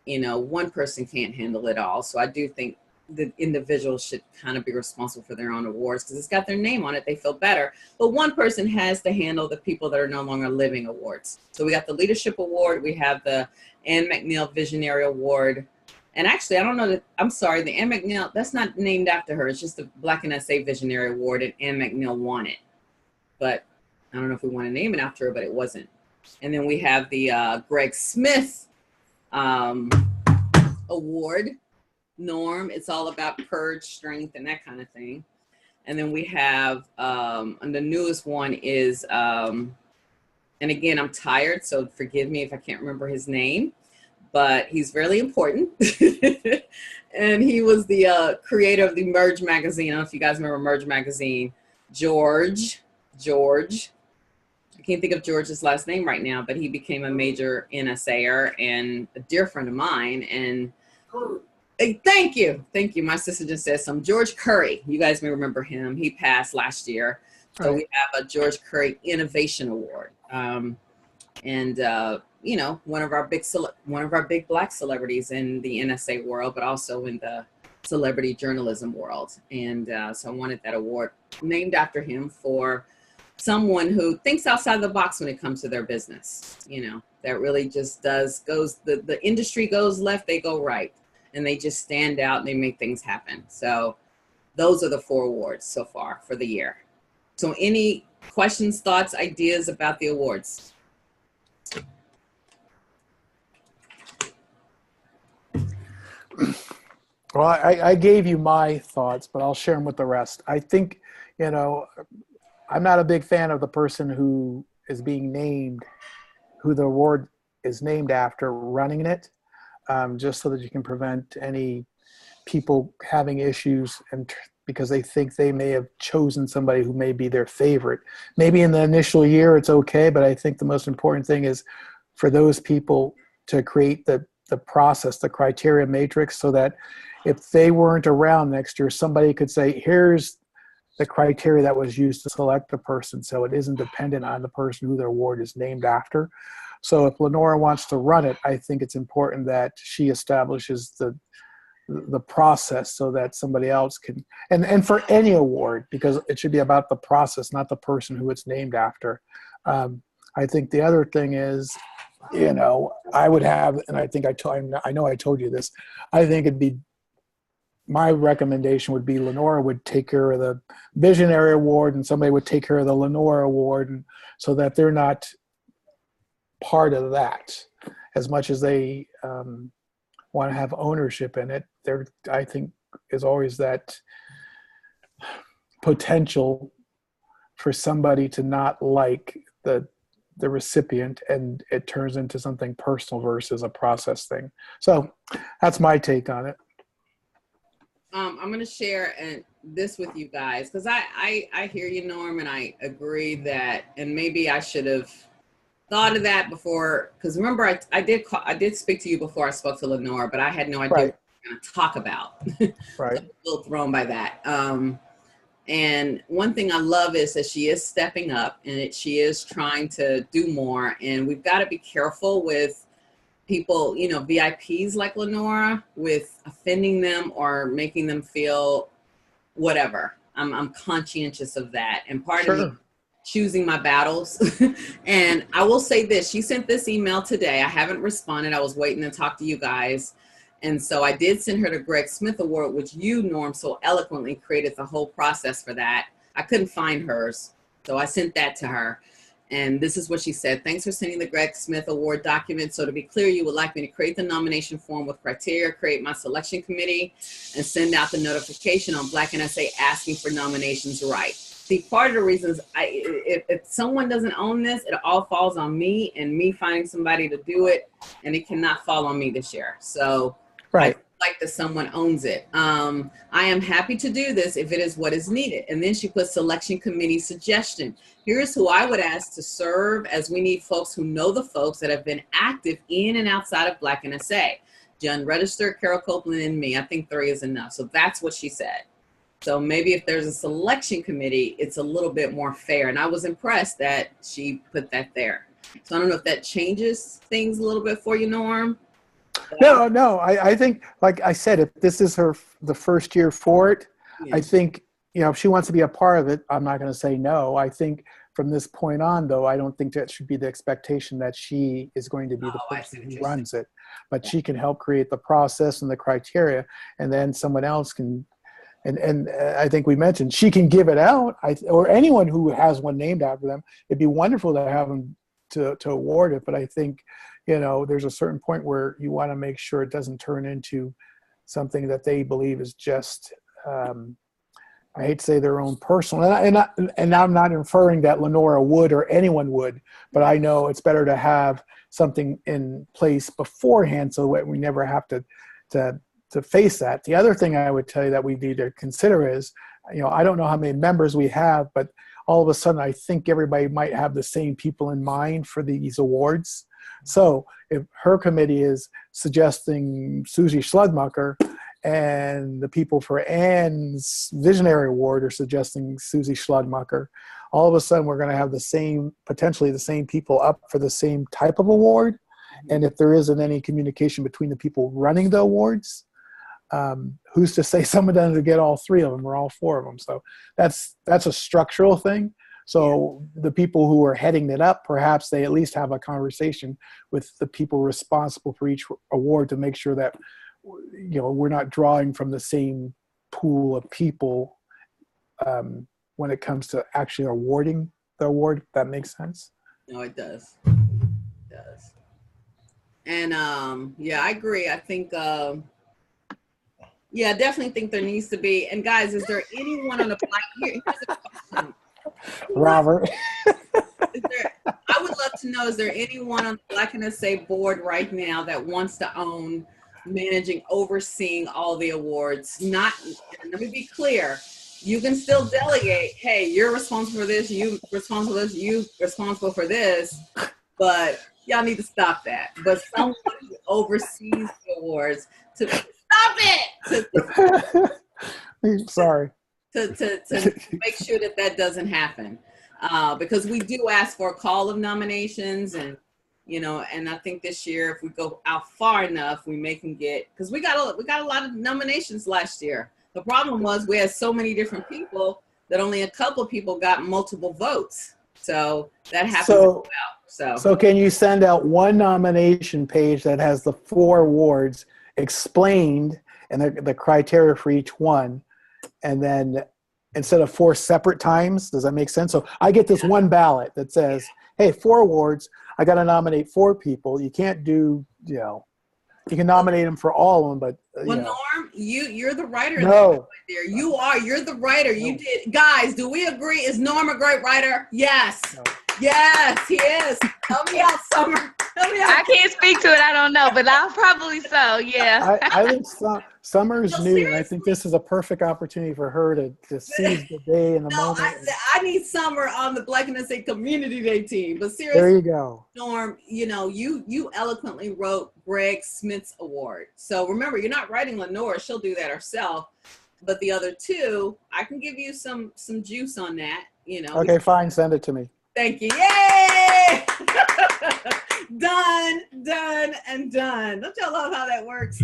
you know, one person can't handle it all. So I do think the individuals should kind of be responsible for their own awards because it's got their name on it. They feel better. But one person has to handle the people that are no longer living awards. So we got the Leadership Award. We have the Ann McNeil Visionary Award. And actually, I don't know that, I'm sorry, the Ann McNeil, that's not named after her. It's just the Black NSA Visionary Award, and Ann McNeil won it. But I don't know if we want to name it after her, but it wasn't. And then we have the Greg Smith Award, Norm. It's all about courage, strength, and that kind of thing. And then we have, and the newest one is, and again, I'm tired, so forgive me if I can't remember his name. But he's really important. And he was the creator of the Merge magazine. I don't know if you guys remember Merge magazine. George. I can't think of George's last name right now, but he became a major NSAer and a dear friend of mine. And thank you. My sister just said some. George Curry. You guys may remember him. He passed last year. So we have a George Curry Innovation Award. You know, one of our big Black celebrities in the NSA world, but also in the celebrity journalism world. And so I wanted that award named after him for someone who thinks outside the box when it comes to their business, you know, that really just the industry goes left, they go right, and they just stand out and they make things happen. So those are the 4 awards so far for the year. So any questions, thoughts, ideas about the awards? Well, I gave you my thoughts, but I'll share them with the rest. I think, you know, I'm not a big fan of the person who is being named, who the award is named after, running it, just so that you can prevent any people having issues and because they think they may have chosen somebody who may be their favorite. Maybe in the initial year it's okay, but I think the most important thing is for those people to create the process, the criteria matrix, so that if they weren't around next year, somebody could say, here's the criteria that was used to select the person, so it isn't dependent on the person who their award is named after. So if Lenora wants to run it, I think it's important that she establishes the process so that somebody else can, and for any award, because it should be about the process, not the person who it's named after. I think the other thing is, you know, I would have, and I think I know I told you this, I think it'd be, my recommendation would be Lenora would take care of the Visionary Award and somebody would take care of the Lenora Award, and so that they're not part of that as much as they want to have ownership in it. There, I think, is always that potential for somebody to not like the recipient, and it turns into something personal versus a process thing. So that's my take on it. I'm going to share this with you guys, because I hear you, Norm, and I agree that, and maybe I should have thought of that before, because remember, I did speak to you before I spoke to Lenore, but I had no idea what we were going to talk about. Right. So I'm a little thrown by that. And one thing I love is that she is stepping up, and she is trying to do more. And we've got to be careful with people, you know, VIPs like Lenora, with offending them or making them feel whatever. I'm conscientious of that. And part of me choosing my battles. And I will say this, she sent this email today. I haven't responded. I was waiting to talk to you guys. And so I did send her the Greg Smith Award, which you, Norm, so eloquently created the whole process for that. I couldn't find hers, so I sent that to her. And this is what she said. Thanks for sending the Greg Smith Award document. So to be clear, you would like me to create the nomination form with criteria, create my selection committee, and send out the notification on Black NSA asking for nominations, right? See, part of the reasons, if someone doesn't own this, it all falls on me and me finding somebody to do it, and it cannot fall on me this year. So right. I like that someone owns it. I am happy to do this if it is what is needed. And then she put selection committee suggestion. Here's who I would ask to serve, as we need folks who know the folks that have been active in and outside of Black NSA. John Register, Carol Copeland, and me. I think 3 is enough. So that's what she said. So maybe if there's a selection committee, it's a little bit more fair. And I was impressed that she put that there. So I don't know if that changes things a little bit for you, Norm. No, I think, like I said, if this is the first year for it, I think, you know, if she wants to be a part of it, I'm not going to say no. I think from this point on, though, I don't think that should be the expectation that she is going to be the person who runs it. But she can help create the process and the criteria, and then someone else can, and I think we mentioned, she can give it out, or anyone who has one named after them. It'd be wonderful to have them to award it, but I think, you know, there's a certain point where you want to make sure it doesn't turn into something that they believe is just, I hate to say their own personal, and I'm not inferring that Lenora would or anyone would, but I know it's better to have something in place beforehand so that we never have to face that. The other thing I would tell you that we need to consider is, you know, I don't know how many members we have, but all of a sudden I think everybody might have the same people in mind for these awards. So if her committee is suggesting Susie Schledmacher, and the people for Ann's Visionary Award are suggesting Susie Schledmacher, all of a sudden we're going to have potentially the same people up for the same type of award. And if there isn't any communication between the people running the awards, who's to say someone doesn't get all three of them or all four of them? So that's a structural thing. So the people who are heading it up, perhaps they at least have a conversation with the people responsible for each award to make sure that, you know, we're not drawing from the same pool of people when it comes to actually awarding the award. If that makes sense. No, it does. It does. And yeah, I agree. I think yeah, I definitely think there needs to be. And guys, is there anyone on the here's a question. Robert. I would love to know, is there anyone on the Black NSA board right now that wants to own, managing, overseeing all the awards? Not, let me be clear, you can still delegate, hey, you're responsible for this, you responsible for this, you responsible for this, but y'all need to stop that. But someone who oversees the awards to stop it! Sorry. To make sure that that doesn't happen, because we do ask for a call of nominations, and you know, and I think this year if we go out far enough, we may can get, because we got a lot of nominations last year. The problem was we had so many different people that only a couple of people got multiple votes, so that happened as well. So can you send out one nomination page that has the 4 awards explained and the criteria for each one? And then instead of 4 separate times, does that make sense? So I get this one ballot that says, hey, 4 awards, I got to nominate 4 people. You can't do, you know, you can nominate them for all of them, but well, Norm, you're the writer. No. There. You're the writer. No. You did. Guys, do we agree? Is Norm a great writer? Yes. No. Yes, he is. Help me out, Summer. Help me out. I can't speak to it. I don't know, but I'll probably so. Yeah. I think Summer's new, and I think this is a perfect opportunity for her to seize the day and the moment. I need Summer on the Black NSA Community Day team. But seriously, there you go. Norm, you know, you eloquently wrote Greg Smith's award. So remember, you're not writing Lenore. She'll do that herself. But the other 2, I can give you some juice on that. You know. Okay, fine. Send it to me. Thank you. Yay! Done, and done. Don't y'all love how that works?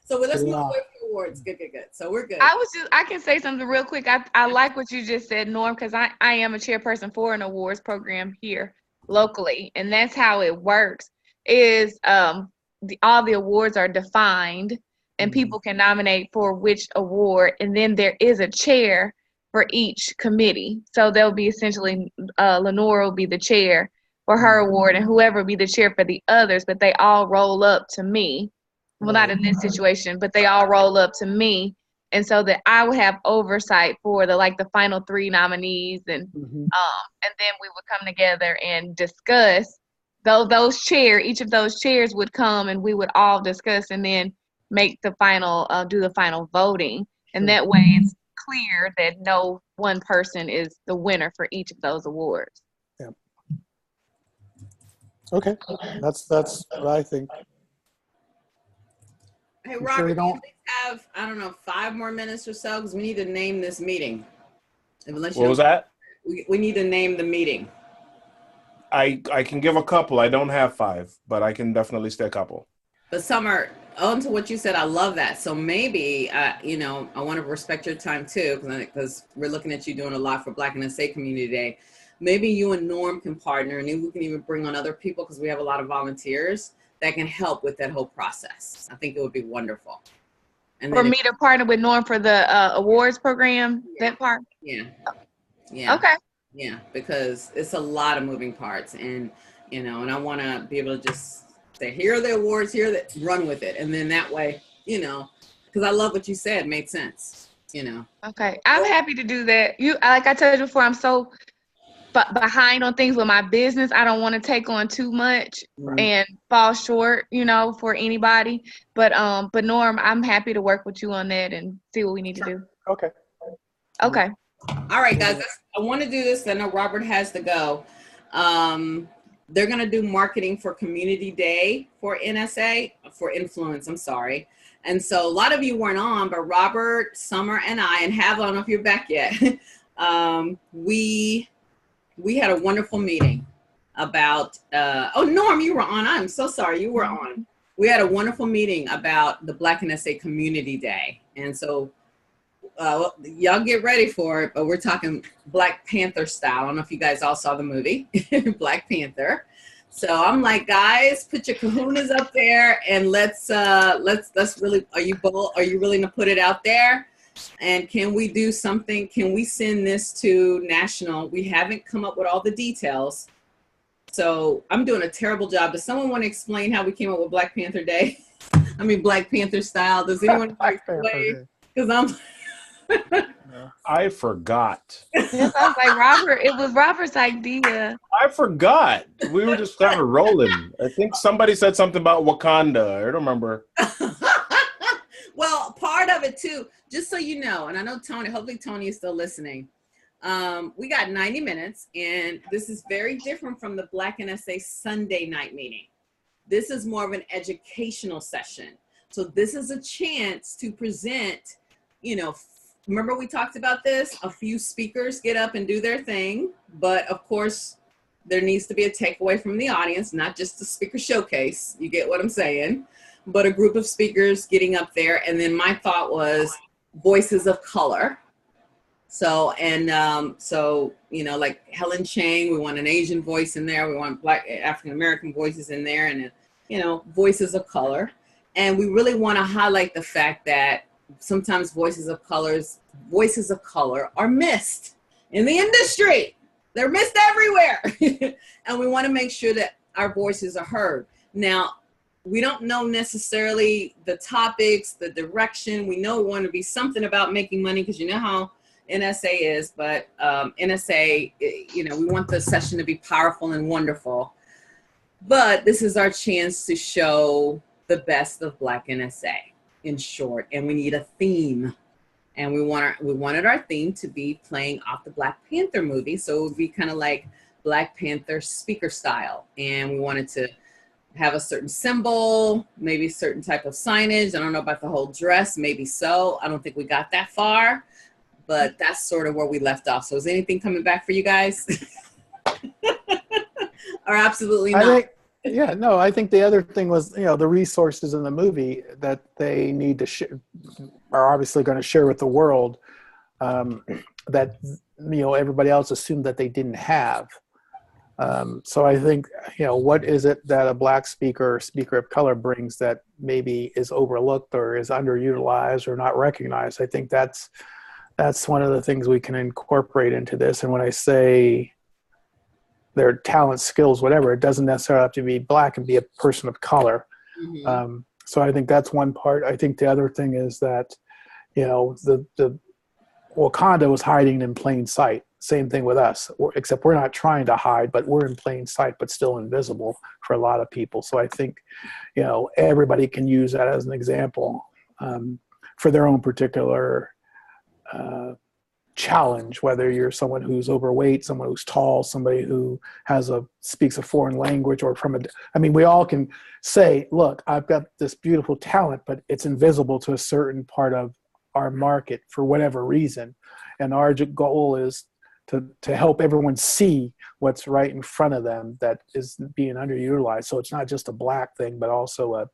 So let's move away from awards. Good. So we're good. I can say something real quick. I like what you just said, Norm, because I am a chairperson for an awards program here locally, and that's how it works. Is all the awards are defined, and people can nominate for which award, and then there is a chair for each committee. So there'll be essentially, Lenore will be the chair for her award, and whoever will be the chair for the others, but they all roll up to me. Well, not in this situation, but they all roll up to me. And so that I will have oversight for the final 3 nominees, and then we would come together and discuss each of those chairs would come, and we would all discuss and then make the final, do the final voting. And that way it's clear that no one person is the winner for each of those awards. Yeah. Okay. That's what I think. Hey, Robert, do you have, I don't know, 5 more minutes or so? Because we need to name this meeting. What was that? We need to name the meeting. I can give a couple. I don't have 5, but I can definitely say a couple. But Summer, on to what you said, I love that. So maybe, you know, I want to respect your time too, because we're looking at you doing a lot for Black NSA Community Day. Maybe you and Norm can partner, and we can even bring on other people, because we have a lot of volunteers that can help with that whole process. I think it would be wonderful. And for me to partner with Norm for the awards program, that part? Yeah. Okay. Yeah, because it's a lot of moving parts, and you know, and I want to be able to just say, here are the awards, run with it. And then that way, you know, because I love what you said, made sense, you know. Okay, I'm happy to do that. Like I told you before, I'm so behind on things with my business. I don't want to take on too much and fall short, you know, for anybody. But Norm, I'm happy to work with you on that and see what we need to do. Okay. Okay. All right, guys, I want to do this. I know Robert has to go. They're going to do marketing for Community Day for NSA, for Influence, I'm sorry. And so a lot of you weren't on, but Robert, Summer, and I, and Hav, I don't know if you're back yet, we had a wonderful meeting about, oh, Norm, you were on. I'm so sorry, you were on. we had a wonderful meeting about the Black and SA Community Day. And so y'all get ready for it, but we're talking Black Panther style. I don't know if you guys all saw the movie, Black Panther. So I'm like, guys, put your kahunas up there and let's really, are you bold? Are you willing to put it out there? And can we do something? Can we send this to national? We haven't come up with all the details. So I'm doing a terrible job. Does someone want to explain how we came up with Black Panther Day? I mean, Black Panther style. Does anyone want to explain? Because I forgot. Yes, I was like, Robert, it was Robert's idea. I forgot. We were just kind of rolling. I think somebody said something about Wakanda. I don't remember. Well, part of it too, just so you know, and I know Tony, hopefully Tony is still listening. We got 90 minutes, and this is very different from the Black and SA Sunday night meeting. This is more of an educational session. So this is a chance to present, you know, remember we talked about this? A few speakers get up and do their thing, but of course, there needs to be a takeaway from the audience, not just the speaker showcase. You get what I'm saying? But a group of speakers getting up there. And then my thought was voices of color. So, and so, you know, like Helen Chang, we want an Asian voice in there. We want Black African-American voices in there, and, you know, voices of color. And we really want to highlight the fact that sometimes voices of color are missed in the industry. They're missed everywhere. And we want to make sure that our voices are heard. Now, we don't know necessarily the topics, the direction. We know we want to be something about making money, because you know how NSA is, but NSA, you know, we want the session to be powerful and wonderful. But this is our chance to show the best of Black NSA in short, and we need a theme. And we wanted our theme to be playing off the Black Panther movie. So it would be kind of like Black Panther speaker style. And we wanted to have a certain symbol, maybe a certain type of signage. I don't know about the whole dress, maybe so. I don't think we got that far, but that's sort of where we left off. So is anything coming back for you guys? Or absolutely not? I think the other thing was, you know, the resources in the movie that they need to share, are obviously going to share with the world, that, you know, everybody else assumed that they didn't have. So I think, you know, what is it that a Black speaker or speaker of color brings that maybe is overlooked or is underutilized or not recognized? I think that's one of the things we can incorporate into this. And when I say their talent, skills, whatever, it doesn't necessarily have to be Black and be a person of color. Mm-hmm. So I think that's one part. I think the other thing is that, you know, the Wakanda was hiding in plain sight. Same thing with us, except we're not trying to hide, but we're in plain sight, but still invisible for a lot of people. So I think, you know, everybody can use that as an example for their own particular challenge, whether you're someone who's overweight, someone who's tall, somebody who speaks a foreign language, or we all can say, look, I've got this beautiful talent, but it's invisible to a certain part of our market for whatever reason. And our goal is to help everyone see what's right in front of them that is being underutilized. So it's not just a Black thing, but also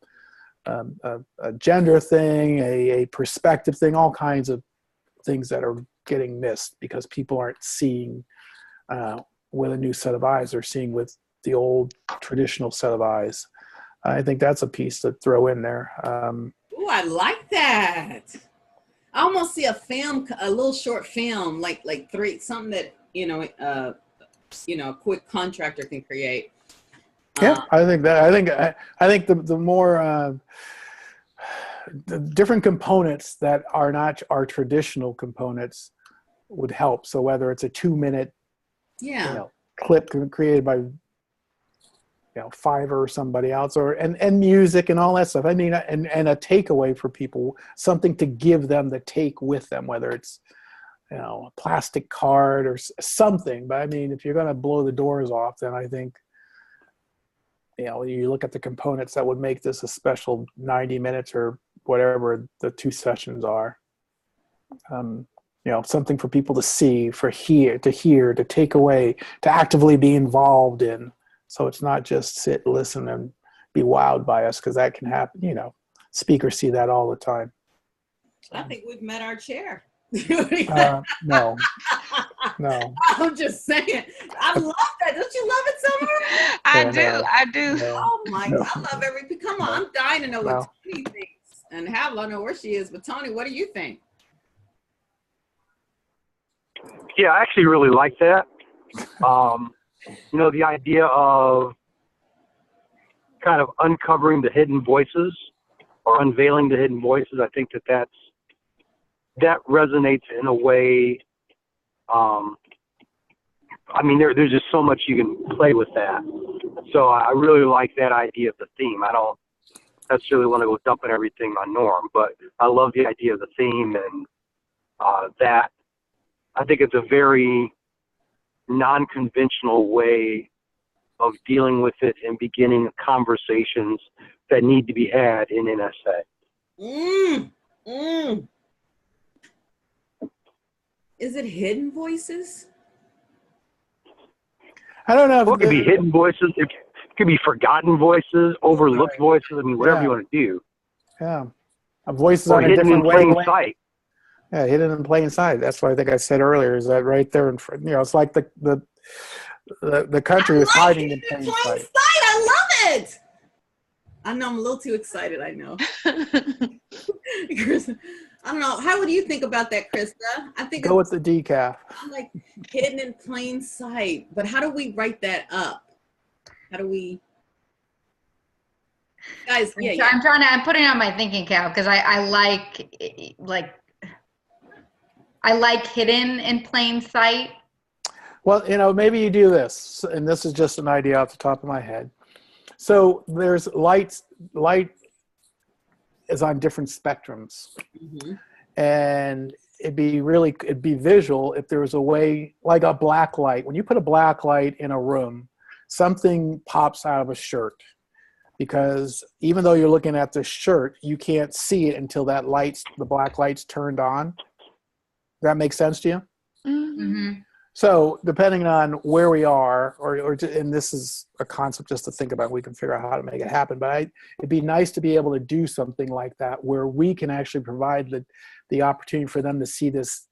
a gender thing, a perspective thing, all kinds of things that are getting missed because people aren't seeing with a new set of eyes. They're seeing with the old traditional set of eyes. I think that's a piece to throw in there. Oh, I like that. I almost see a little short film, like something that, a quick contractor can create. Yeah, I think the more the different components that are not our traditional components would help. So whether it's a 2-minute, clip created by, Fiverr or somebody else, and music and all that stuff. I mean, and a takeaway for people, something to give them the take with them, whether it's, a plastic card or something. But I mean, if you're going to blow the doors off, then I think, you look at the components that would make this a special 90 minutes or whatever the 2 sessions are. Something for people to see, to hear, to take away, to actively be involved in. So it's not just sit, listen, and be wowed by us, because that can happen. You know, speakers see that all the time. I think we've met our chair. No. I'm just saying. I love that. Don't you love it, Summer? I do. No, Oh my God, I love every. Come on, I'm dying to know what No. Tony thinks, and Havel, I know where she is. But Tony, what do you think? Yeah, I actually really like that. You know, the idea of kind of uncovering the hidden voices or unveiling the hidden voices. I think that resonates in a way. I mean, there's just so much you can play with that. So I really like that idea of the theme. I don't necessarily want to go dumping everything on Norm, but I love the idea of the theme, and that I think it's a very non-conventional way of dealing with it and beginning conversations that need to be had in NSA. Is it hidden voices? I don't know. Well, it could be hidden voices. It could be forgotten voices, overlooked voices. I mean, whatever you want to do. Yeah. Voices Or on a hidden in different plain wavelength. sight. Yeah, hidden in plain sight. That's what I think I said earlier, is that right there in front. You know, it's like the country is hiding in plain sight. I love it. I know I'm a little too excited. I know. I don't know. How would you think about that, Krista? I think Go with the decaf. like hidden in plain sight. But how do we write that up? How do we? Guys, I'm putting on my thinking cap because I like hidden in plain sight. Well, you know, maybe you do this, and this is just an idea off the top of my head. So there's light is on different spectrums. Mm-hmm. And it'd be visual if there was a way, like a black light. When you put a black light in a room, something pops out of a shirt, because even though you're looking at the shirt, you can't see it until the black light's turned on. That makes sense to you? Mm-hmm. So depending on where we are, and this is a concept just to think about, we can figure out how to make it happen. But it'd be nice to be able to do something like that, where we can actually provide the opportunity for them to see this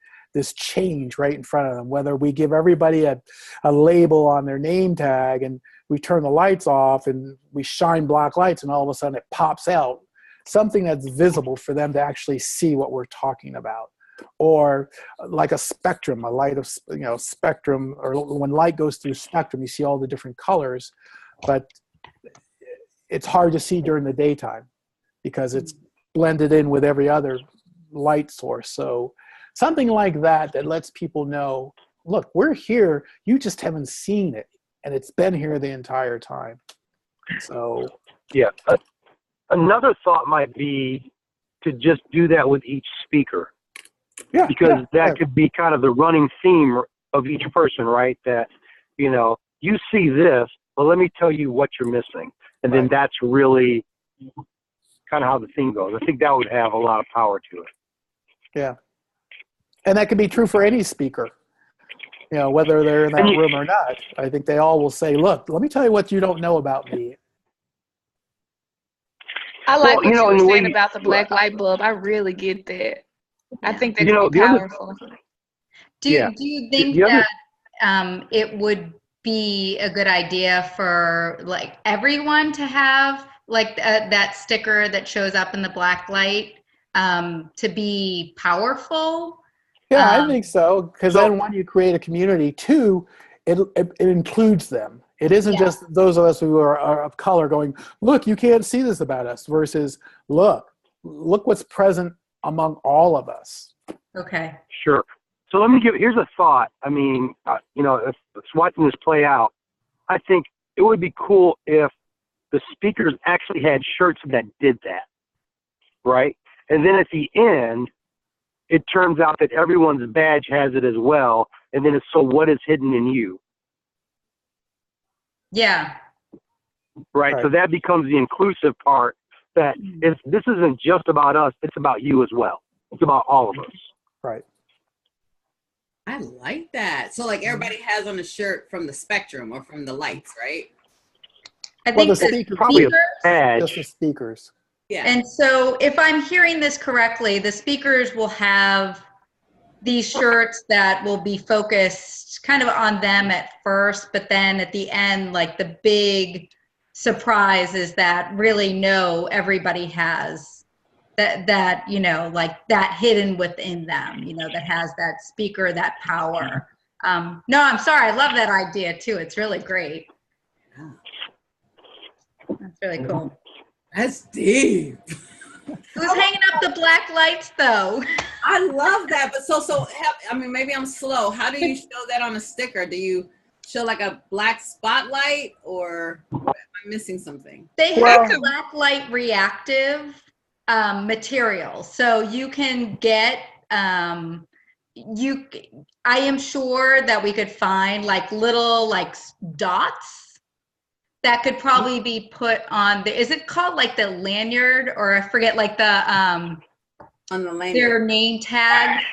change right in front of them. Whether we give everybody a label on their name tag, and we turn the lights off and we shine black lights, and all of a sudden it pops out, something that's visible for them to actually see what we're talking about. Or like a spectrum, a light of, spectrum, or when light goes through spectrum, you see all the different colors, but it's hard to see during the daytime because it's blended in with every other light source. So something like that lets people know, look, we're here, you just haven't seen it, and it's been here the entire time. So yeah, another thought might be to just do that with each speaker. Yeah, because that could be kind of the running theme of each person, right? That, you see this, but let me tell you what you're missing. And then that's really kind of how the theme goes. I think that would have a lot of power to it. Yeah. And that could be true for any speaker, whether they're in that room or not. I think they all will say, look, let me tell you what you don't know about me. I like what you were saying about the black light bulb. I really get that. I think that could be powerful. Do you think that it would be a good idea for like everyone to have like that sticker that shows up in the black light to be powerful? Yeah, I think so. Because then when you create a community, too, it includes them. It isn't just those of us who are of color going, look, you can't see this about us, versus look what's present among all of us. Okay. Sure. So let me here's a thought. I mean, if watching this play out, I think it would be cool if the speakers actually had shirts that did that, right? And then at the end, it turns out that everyone's badge has it as well. And then it's, so what is hidden in you? Yeah. Right. So that becomes the inclusive part, that this isn't just about us, it's about you as well. It's about all of us. Right. I like that. So like everybody has on a shirt from the spectrum or from the lights, right? I think the the speakers, Probably a speakers. badge. just the speakers. Yeah. And so if I'm hearing this correctly, the speakers will have these shirts that will be focused kind of on them at first, but then at the end, like the big surprise is that really no, everybody has that, you know, like that hidden within them, you know, that has that speaker, that power. No, I'm sorry. I love that idea too. It's really great. That's really cool. That's deep. Who's hanging up the black lights though? I love that. But I mean, maybe I'm slow. How do you show that on a sticker? Do you show like a black spotlight, or am I missing something? They have black light reactive material. So you can get, I am sure that we could find like little like dots that could probably be put on the, is it called like the lanyard, or I forget, like the On the lanyard, their name tag.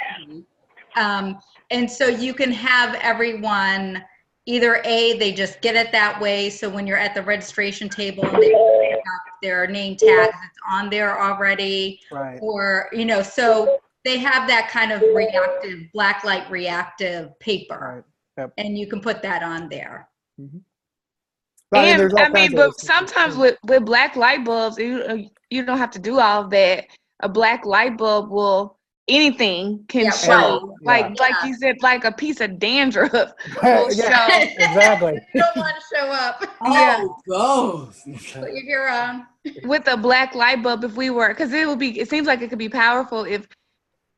And so you can have everyone either they just get it that way, so when you're at the registration table and they pick up their name tag, it's on there already, Right. or, you know, so they have that kind of reactive, black light reactive paper, Right. Yep. and you can put that on there. Mm-hmm. And I mean, but sometimes with black light bulbs, you don't have to do all of that. A black light bulb anything can show, like you said, like a piece of dandruff will show. Exactly. You don't want to show up. Oh, goes. Put your gear on. With a black light bulb, if we were, because it seems like it could be powerful if,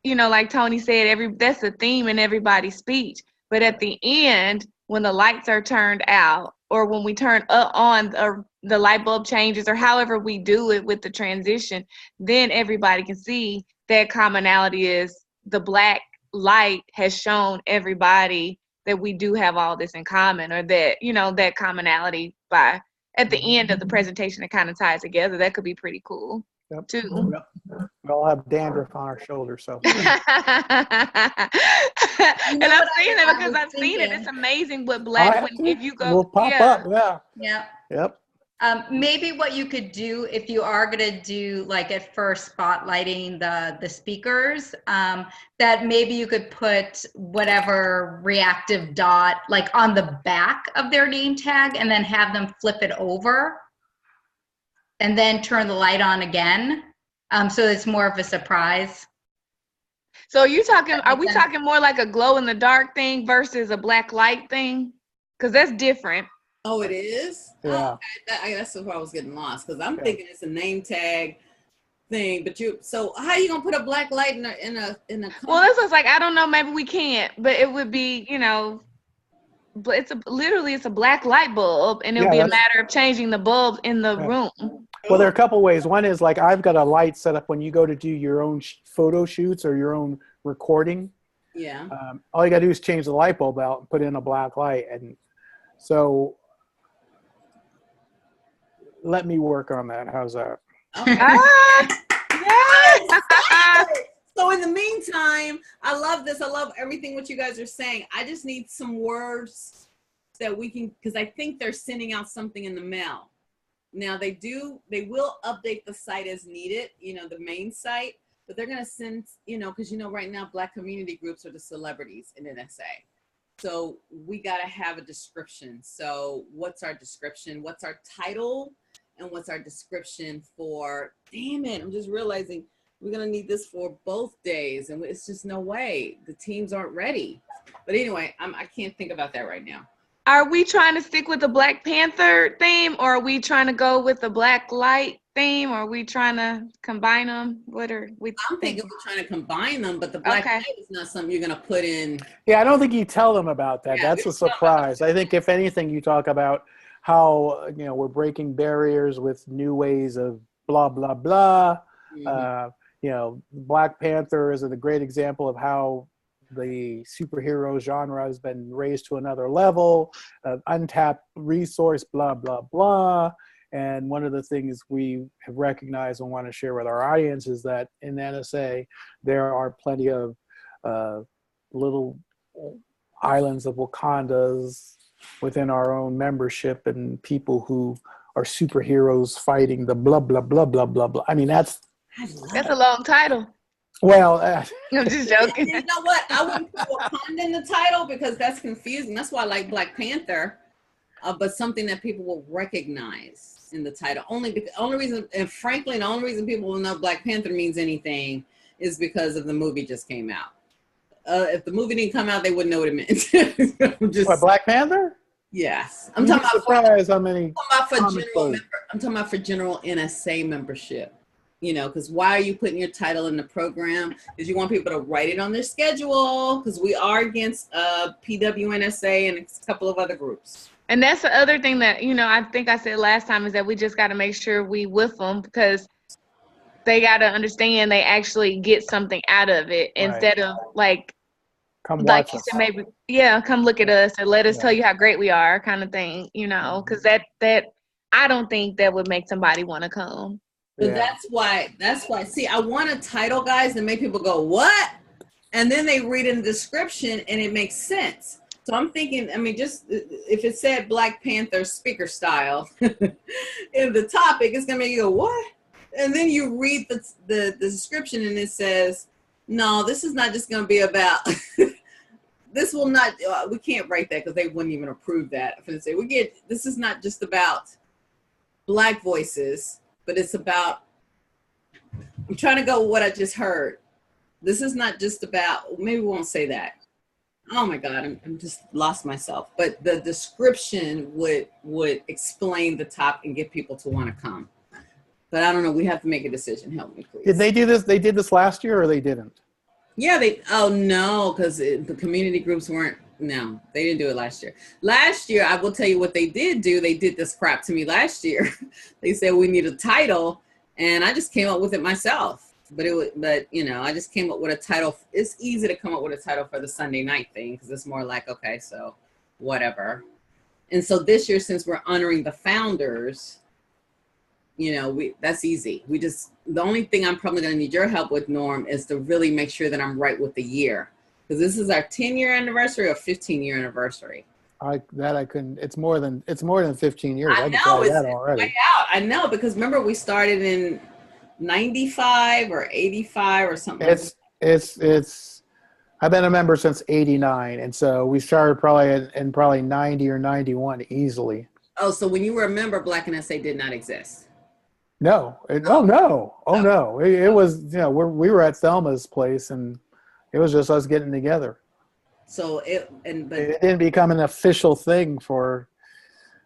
you know, like Tony said, that's the theme in everybody's speech. But at the end, when the lights are turned out, or when we turn on, or the light bulb changes, or however we do it with the transition, then everybody can see that commonality is the black light has shown everybody that we do have all this in common, or that, you know, that commonality by at the end of the presentation, it kind of ties together. That could be pretty cool. Yep. Too. Yep. We all have dandruff on our shoulders, so. And I've seen it because I've seen it. It's amazing what black, if you go. Will pop up, yeah. Yeah. Yep. Maybe what you could do, if you are going to do like at first spotlighting the speakers, that maybe you could put whatever reactive dot like on the back of their name tag, and then have them flip it over and then turn the light on again. So it's more of a surprise. So are we talking more like a glow in the dark thing versus a black light thing? Because that's different. Oh, it is? Yeah. Oh, okay. That's where I was getting lost, because I'm thinking it's a name tag thing, but so how are you gonna put a black light in a well, that's what's like, I don't know, maybe we can't, but it would be, you know, but it's a black light bulb, and it'll be a matter of changing the bulbs in the room. Well, there are a couple ways. One is like, I've got a light set up when you go to do your own photo shoots or your own recording. Yeah. All you gotta do is change the light bulb out and put in a black light. And so let me work on that. How's that? Okay. So in the meantime, I love this. I love everything what you guys are saying. I just need some words that we can, because I think they're sending out something in the mail. Now they will update the site as needed, you know, the main site, but they're going to send, you know, because, you know, right now Black community groups are the celebrities in NSA. So we got to have a description. So what's our description? What's our title? And what's our description for, damn it, I'm just realizing we're going to need this for both days. And it's just no way. The teams aren't ready. But anyway, I can't think about that right now. Are we trying to stick with the Black Panther theme, or are we trying to go with the black light theme, or are we trying to combine them? What are we I'm thinking we're trying to combine them, but the black light is not something you're going to put in. Yeah, I don't think you tell them about that. Yeah, that's a surprise. I think if anything, you talk about how, you know, we're breaking barriers with new ways of blah, blah, blah. Mm-hmm. You know, Black Panther is a great example of how the superhero genre has been raised to another level, untapped resource, blah, blah, blah. And one of the things we have recognized and want to share with our audience is that in NSA, there are plenty of little islands of Wakandas within our own membership, and people who are superheroes fighting the blah, blah, blah, blah, blah, blah. I mean, that's a long title. Well, I'm just joking. You know what? I wouldn't put Wakanda in the title because that's confusing. That's why I like Black Panther, but something that people will recognize in the title. Only reason, and frankly, the only reason people will know Black Panther means anything is because of the movie just came out. If the movie didn't come out, they wouldn't know what it meant. What, Black Panther? Yes, I'm talking about how many. I'm talking about for general NSA membership. You know, because why are you putting your title in the program? Because you want people to write it on their schedule. Because we are against PWNSA and a couple of other groups. And that's the other thing that, you know, I think I said last time is that we just got to make sure we with them because they got to understand they actually get something out of it instead of like, come like watch you us. said, maybe, yeah, come look at us and let us tell you how great we are kind of thing, you know, because that I don't think that would make somebody want to come. But that's why, see, I want a title, guys, that make people go, what? And then they read in the description and it makes sense. So I'm thinking, I mean, just if it said Black Panther speaker style in the topic, it's going to make you go, what? And then you read the description and it says, no, this is not just going to be about, this will not, we can't write that because they wouldn't even approve that. I'm going to say, this is not just about Black voices, but it's about, I'm trying to go with what I just heard. This is not just about, maybe we won't say that. Oh my God, I'm just lost myself. But the description would explain the top and get people to want to come. But I don't know, we have to make a decision. Help me, please. Did they do this? They did this last year or they didn't? Yeah, oh no, because the community groups weren't, no, they didn't do it last year. Last year, I will tell you what they did do. They did this crap to me last year. They said we need a title, and I just came up with it myself. But you know, I just came up with a title. It's easy to come up with a title for the Sunday night thing because it's more like, okay, so whatever. And so this year, since we're honoring the founders, you know, that's easy. The only thing I'm probably going to need your help with, Norm, is to really make sure that I'm right with the year. Because this is our 10-year anniversary or 15-year anniversary. I couldn't. It's more than 15 years. I know it's way out. I know, because remember we started in 95 or 85 or something. It's. I've been a member since '89, and so we started probably in 90 or 91 easily. Oh, so when you were a member, Black NSA did not exist. No. No. It was, you know, we were at Thelma's place and it was just us getting together. So it didn't become an official thing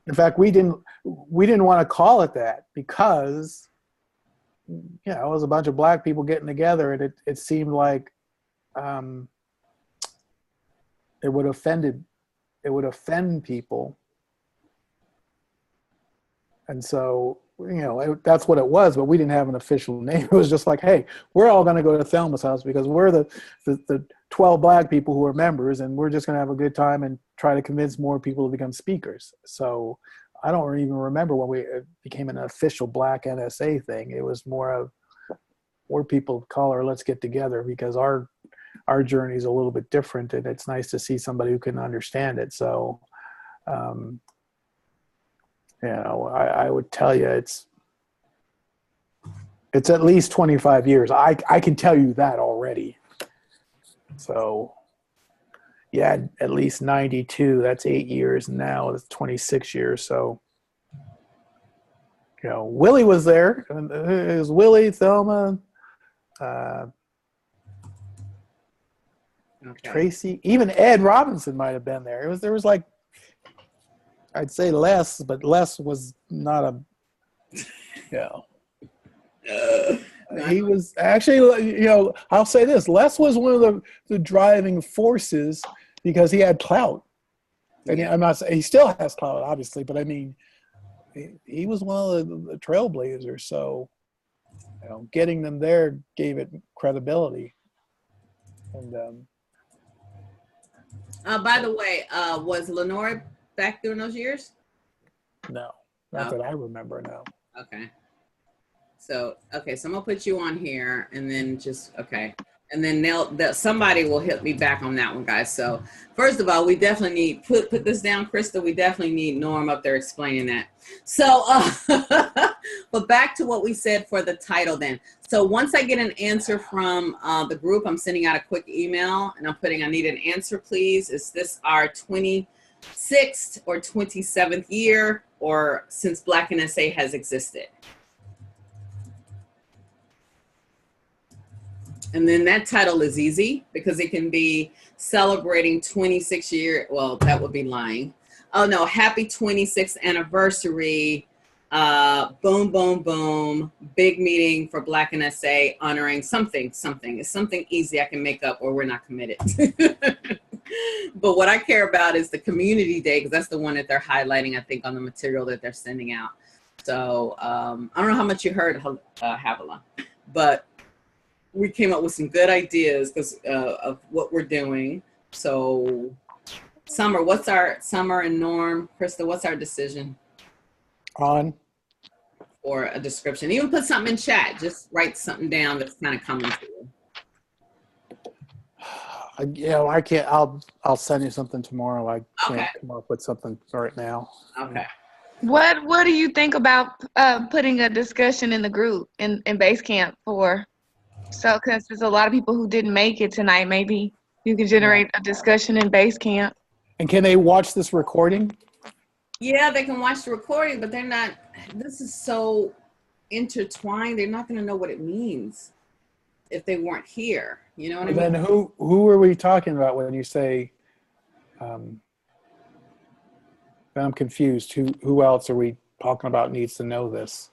in fact, we didn't want to call it that because, you know, it was a bunch of Black people getting together and it seemed like it would offend people. And so, you know, that's what it was, but we didn't have an official name. It was just like, hey, we're all going to go to Thelma's house because we're the 12 Black people who are members, and we're just going to have a good time and try to convince more people to become speakers. So I don't even remember when it became an official Black NSA thing. It was more of where people call her, let's get together, because our journey is a little bit different, and it's nice to see somebody who can understand it. So, you know, I would tell you it's at least 25 years. I can tell you that already. So, yeah, at least 92. That's 8 years now. It's 26 years. So, you know, Willie was there. It was Willie, Thelma, Tracy, even Ed Robinson might have been there. There was like, I'd say Les, but Les was not a, you know. He was actually, you know, I'll say this. Les was one of the driving forces because he had clout. And I'm not saying he still has clout, obviously, but I mean, he was one of the trailblazers. So, you know, getting them there gave it credibility. And by the way, was Lenore back during those years? No, not that I remember. No. Okay. So I'm gonna put you on here, and then just okay. And then somebody will hit me back on that one, guys. So first of all, we definitely need, put this down, Krista. We definitely need Norm up there explaining that. So, but back to what we said for the title then. So once I get an answer from the group, I'm sending out a quick email and I'm putting, I need an answer, please. Is this our 26th or 27th year, or since Black NSA has existed? And then that title is easy because it can be celebrating 26 year. Well, that would be lying. Oh no, happy 26th anniversary. Boom, boom, boom. Big meeting for Black NSA honoring something. It's something easy I can make up or we're not committed. But what I care about is the community day, because that's the one that they're highlighting, I think, on the material that they're sending out. So I don't know how much you heard, Havilah, but we came up with some good ideas because of what we're doing. So Summer and Norm, Krista, what's our decision? On. Or a description. Even put something in chat. Just write something down that's kind of coming to you. I can't. I'll send you something tomorrow. I can't come up with something right now. Okay. What do you think about putting a discussion in the group in base camp for? So, because there's a lot of people who didn't make it tonight, maybe you can generate a discussion in base camp. And can they watch this recording? Yeah, they can watch the recording, but they're not, this is so intertwined, they're not going to know what it means if they weren't here. You know what I mean? Then who are we talking about when you say, I'm confused. Who else are we talking about needs to know this?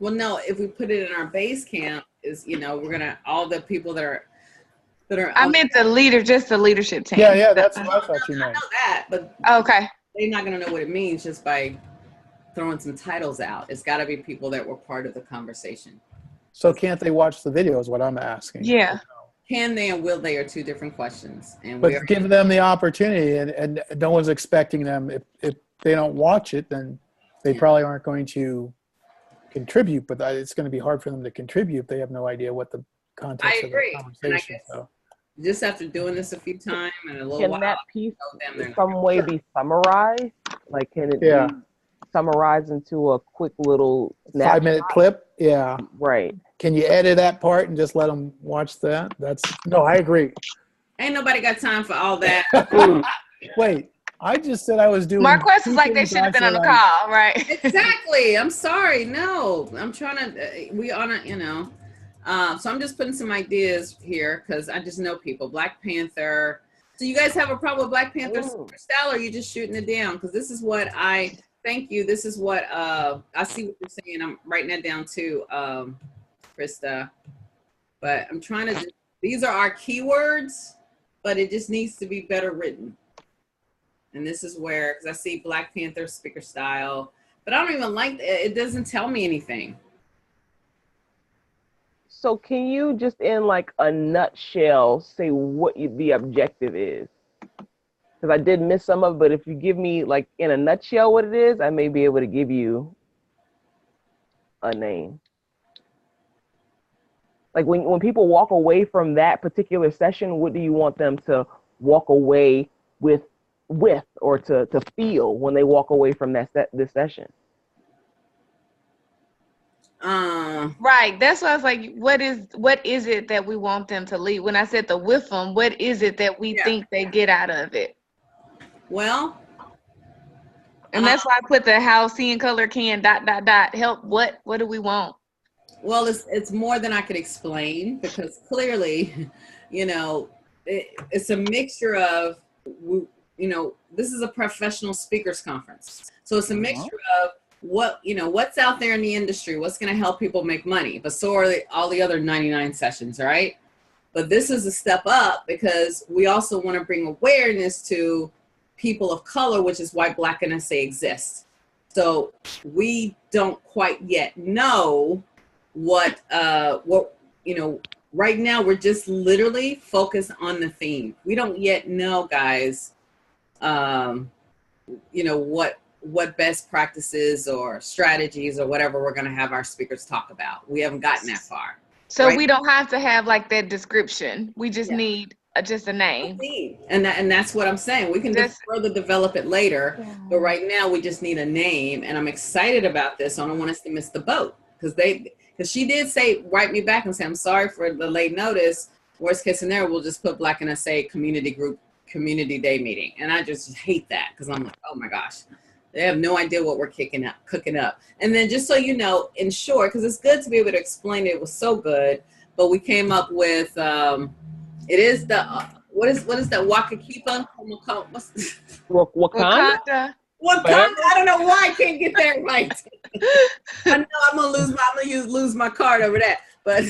Well, no, if we put it in our base camp, is, you know, we're going to, all the people that are I meant the leader, just the leadership team. Yeah, that's what I thought you meant. I know that, but okay. They're not going to know what it means just by throwing some titles out. It's got to be people that were part of the conversation. So can't they watch the video is what I'm asking. Yeah. Can they and will they are two different questions. But give them the opportunity, and no one's expecting them. If they don't watch it, then they probably aren't going to contribute, but it's going to be hard for them to contribute if they have no idea what the context of the conversation is. So. Just after doing this a few times and a little while, that piece in some way be summarized? Like, can it be summarized into a quick little 5-minute clip? Yeah. Right. Can you edit that part and just let them watch that? No, I agree. Ain't nobody got time for all that. Wait, I just said I was doing. Marquesa is like they should have been on the call, right? Exactly. I'm sorry. No, I'm trying to. We honor, you know. So I'm just putting some ideas here because I just know people. Black Panther. So you guys have a problem with Black Panther super style, or are you just shooting it down? Because this is what I. Thank you. This is what I see what you're saying. I'm writing that down too, Krista. But I'm trying to. These are our keywords, but it just needs to be better written. And this is where, because I see Black Panther speaker style, but I don't even like it. Doesn't tell me anything. So can you just in like a nutshell say what the objective is? Because I did miss some of it, but if you give me like in a nutshell what it is, I may be able to give you a name. Like when people walk away from that particular session, what do you want them to walk away with or to feel when they walk away from this session? Right. That's why I was like, what is it that we want them to leave? When I said the with them, what is it that we think they get out of it? Well, and that's why I put the how seeing color can ... help. What do we want? Well, it's more than I could explain, because clearly, you know, it's a mixture of, you know, this is a professional speakers conference. So it's a mixture of what's out there in the industry, what's going to help people make money. But so are all the other 99 sessions, right? But this is a step up because we also want to bring awareness to people of color, which is why Black NSA exists. So we don't quite yet know what right now we're just literally focused on the theme. We don't yet know, guys, what best practices or strategies or whatever we're going to have our speakers talk about. We haven't gotten that far. So right? we don't have to have like that description. We just need just a name. And that's what I'm saying. We can further develop it later, but right now we just need a name. And I'm excited about this. So I don't want us to miss the boat because she did say, write me back and say, I'm sorry for the late notice. Worst case scenario, we'll just put Black NSA community day meeting. And I just hate that because I'm like, oh my gosh, they have no idea what we're cooking up. And then just so you know, in short, because it's good to be able to explain it, it was so good, but we came up with, it is the, what is that Wakakipa? Wakanda? Wakanda. I don't know why I can't get that right. I know I'm gonna lose my card over that, but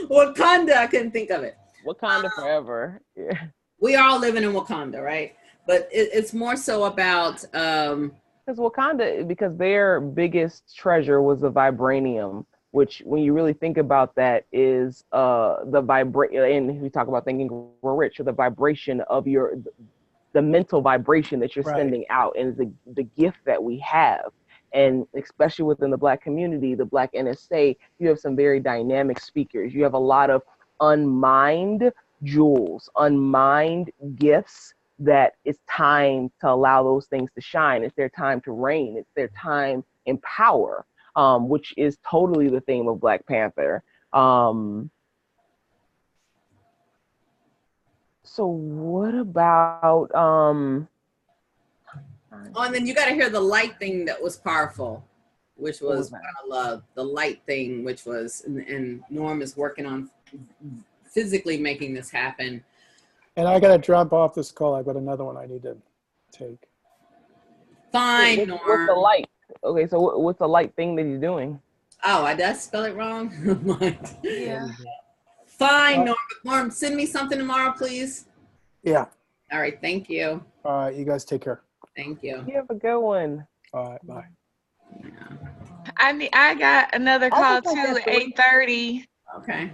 Wakanda, I couldn't think of it. Wakanda forever. Yeah. We are all living in Wakanda, right? But it's more so about because Wakanda, because their biggest treasure was the vibranium, which when you really think about that is the and we talk about thinking we're rich, or the vibration of the mental vibration that you're sending out, and the gift that we have. And especially within the Black community, the Black NSA, you have some very dynamic speakers. You have a lot of unmined jewels, unmined gifts that it's time to allow those things to shine. It's their time to reign. It's their time in power, which is totally the theme of Black Panther. So what about oh, and then you got to hear the light thing that was powerful, which was what I love. The light thing, which was, and Norm is working on physically making this happen. And I got to drop off this call. I've got another one I need to take. Fine, Norm. What's the light? Okay, so what's the light thing that you're doing? Oh, I did spell it wrong? Yeah. Fine, Norm, send me something tomorrow, please. Yeah. All right, thank you. All right, you guys take care. Thank you. You have a good one. All right, bye. Yeah. I got another call too at 8:30. Okay.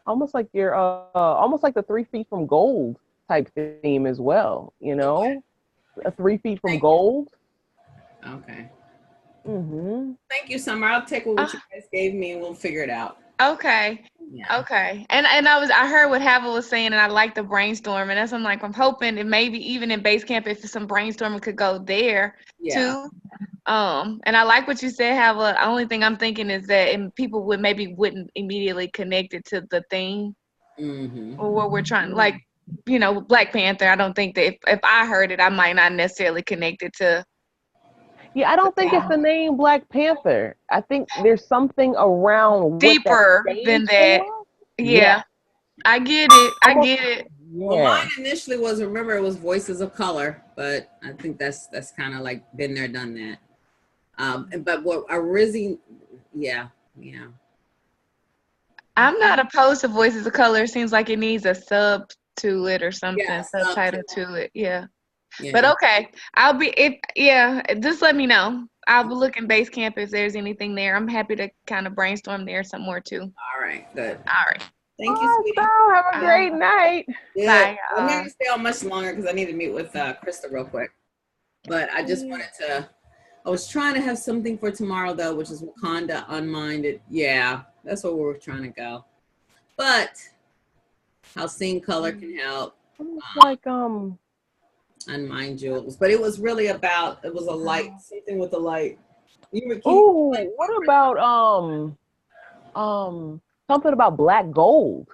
Almost like you're almost like the 3 feet from gold type theme as well, you know? A 3 feet from gold. Okay. Mm-hmm. Thank you, Summer. I'll take what you guys gave me and we'll figure it out. Okay. Yeah. Okay. And I heard what Havel was saying, and I like the brainstorm, and that's I'm hoping that maybe even in base camp, if some brainstorming could go there too. And I like what you said, Havel. The only thing I'm thinking is that people wouldn't immediately connect it to the theme or what we're trying, like, you know, Black Panther. I don't think that if I heard it, I might not necessarily connect it to. Yeah, I don't think it's the name Black Panther. I think there's something around deeper than that. Yeah. I get it. Yeah. Well, mine initially was, remember, it was Voices of Color, but I think that's kind of like been there, done that. But what I really, yeah. I'm not opposed to Voices of Color. It seems like it needs a sub to it or something, subtitle to it. Yeah. But okay, just let me know. I'll be looking base camp if there's anything there. I'm happy to kind of brainstorm there some more too. All right, good. All right. Thank you, sweetie. Have a great night. Bye. I'm not gonna stay on much longer because I need to meet with Krista real quick. But I just wanted to, I was trying to have something for tomorrow though, which is Wakanda Unminded. Yeah, that's where we're trying to go. But how seeing color can help. Like Unmind jewels, but it was really about, it was a light, something with a light. What about something about black gold?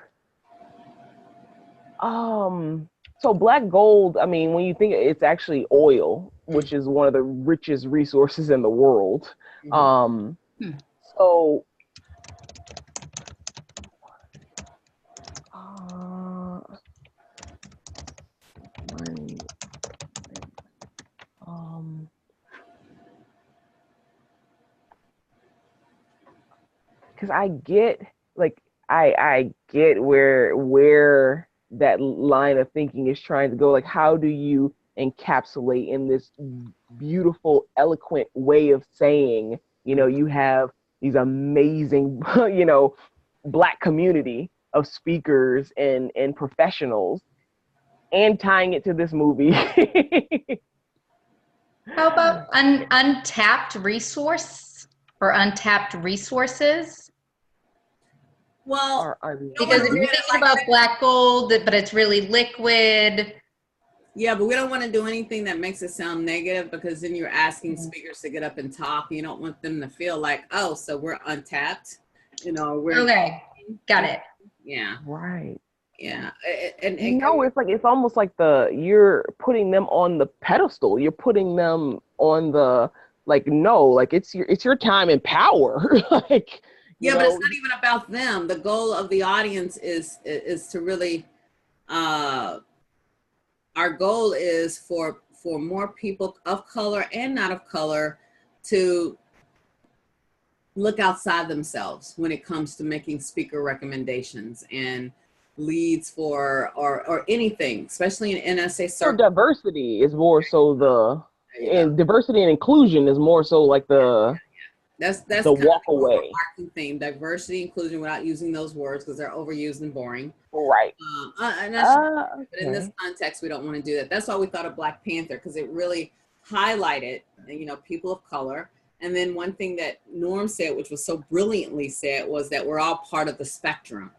So black gold, I mean, when you think it's actually oil, which is one of the richest resources in the world. So because I get, like, I get where that line of thinking is trying to go. Like, how do you encapsulate in this beautiful, eloquent way of saying, you know, you have these amazing, you know, Black community of speakers and professionals, and tying it to this movie. How about untapped resource or untapped resources? Well, because if you're thinking about black gold, but it's really liquid. Yeah, but we don't want to do anything that makes it sound negative, because then you're asking speakers to get up and talk. You don't want them to feel like, oh, so we're untapped. You know, we're okay. Got it. Yeah. Right. Yeah. It's almost like you're putting them on the pedestal. You're putting them on the it's your time and power. Like, yeah, but it's not even about them. The goal of the audience is to really our goal is for more people of color and not of color to look outside themselves when it comes to making speaker recommendations and leads for or anything, especially in NSA circles. So diversity is more so diversity and inclusion is more so like that's the walk away theme. Diversity, inclusion, without using those words because they're overused and boring. Right. But in this context, we don't want to do that. That's why we thought of Black Panther, because it really highlighted, people of color. And then one thing that Norm said, which was so brilliantly said, was that we're all part of the spectrum.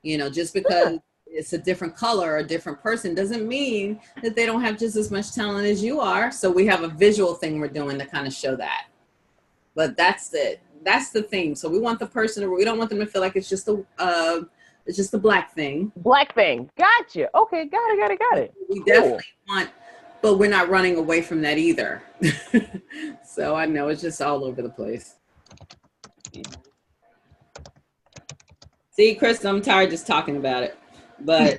Just because it's a different color or a different person doesn't mean that they don't have just as much talent as you are. So we have a visual thing we're doing to kind of show that. But that's the theme. So we want the person, we don't want them to feel like it's just a black thing. Black thing. Gotcha. Okay. Got it. We definitely want, but we're not running away from that either. So I know it's just all over the place. See, Chris, I'm tired just talking about it, but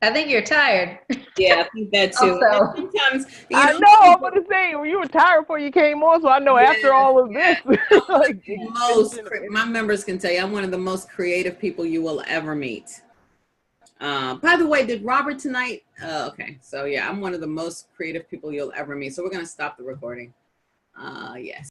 I think you're tired. Yeah, I think that too. Sometimes, I know. I'm going to say, you were tired before you came on, so I know after all of this. My members can tell you, I'm one of the most creative people you will ever meet. By the way, did Robert tonight? Okay, so yeah, I'm one of the most creative people you'll ever meet. So we're going to stop the recording. Yes.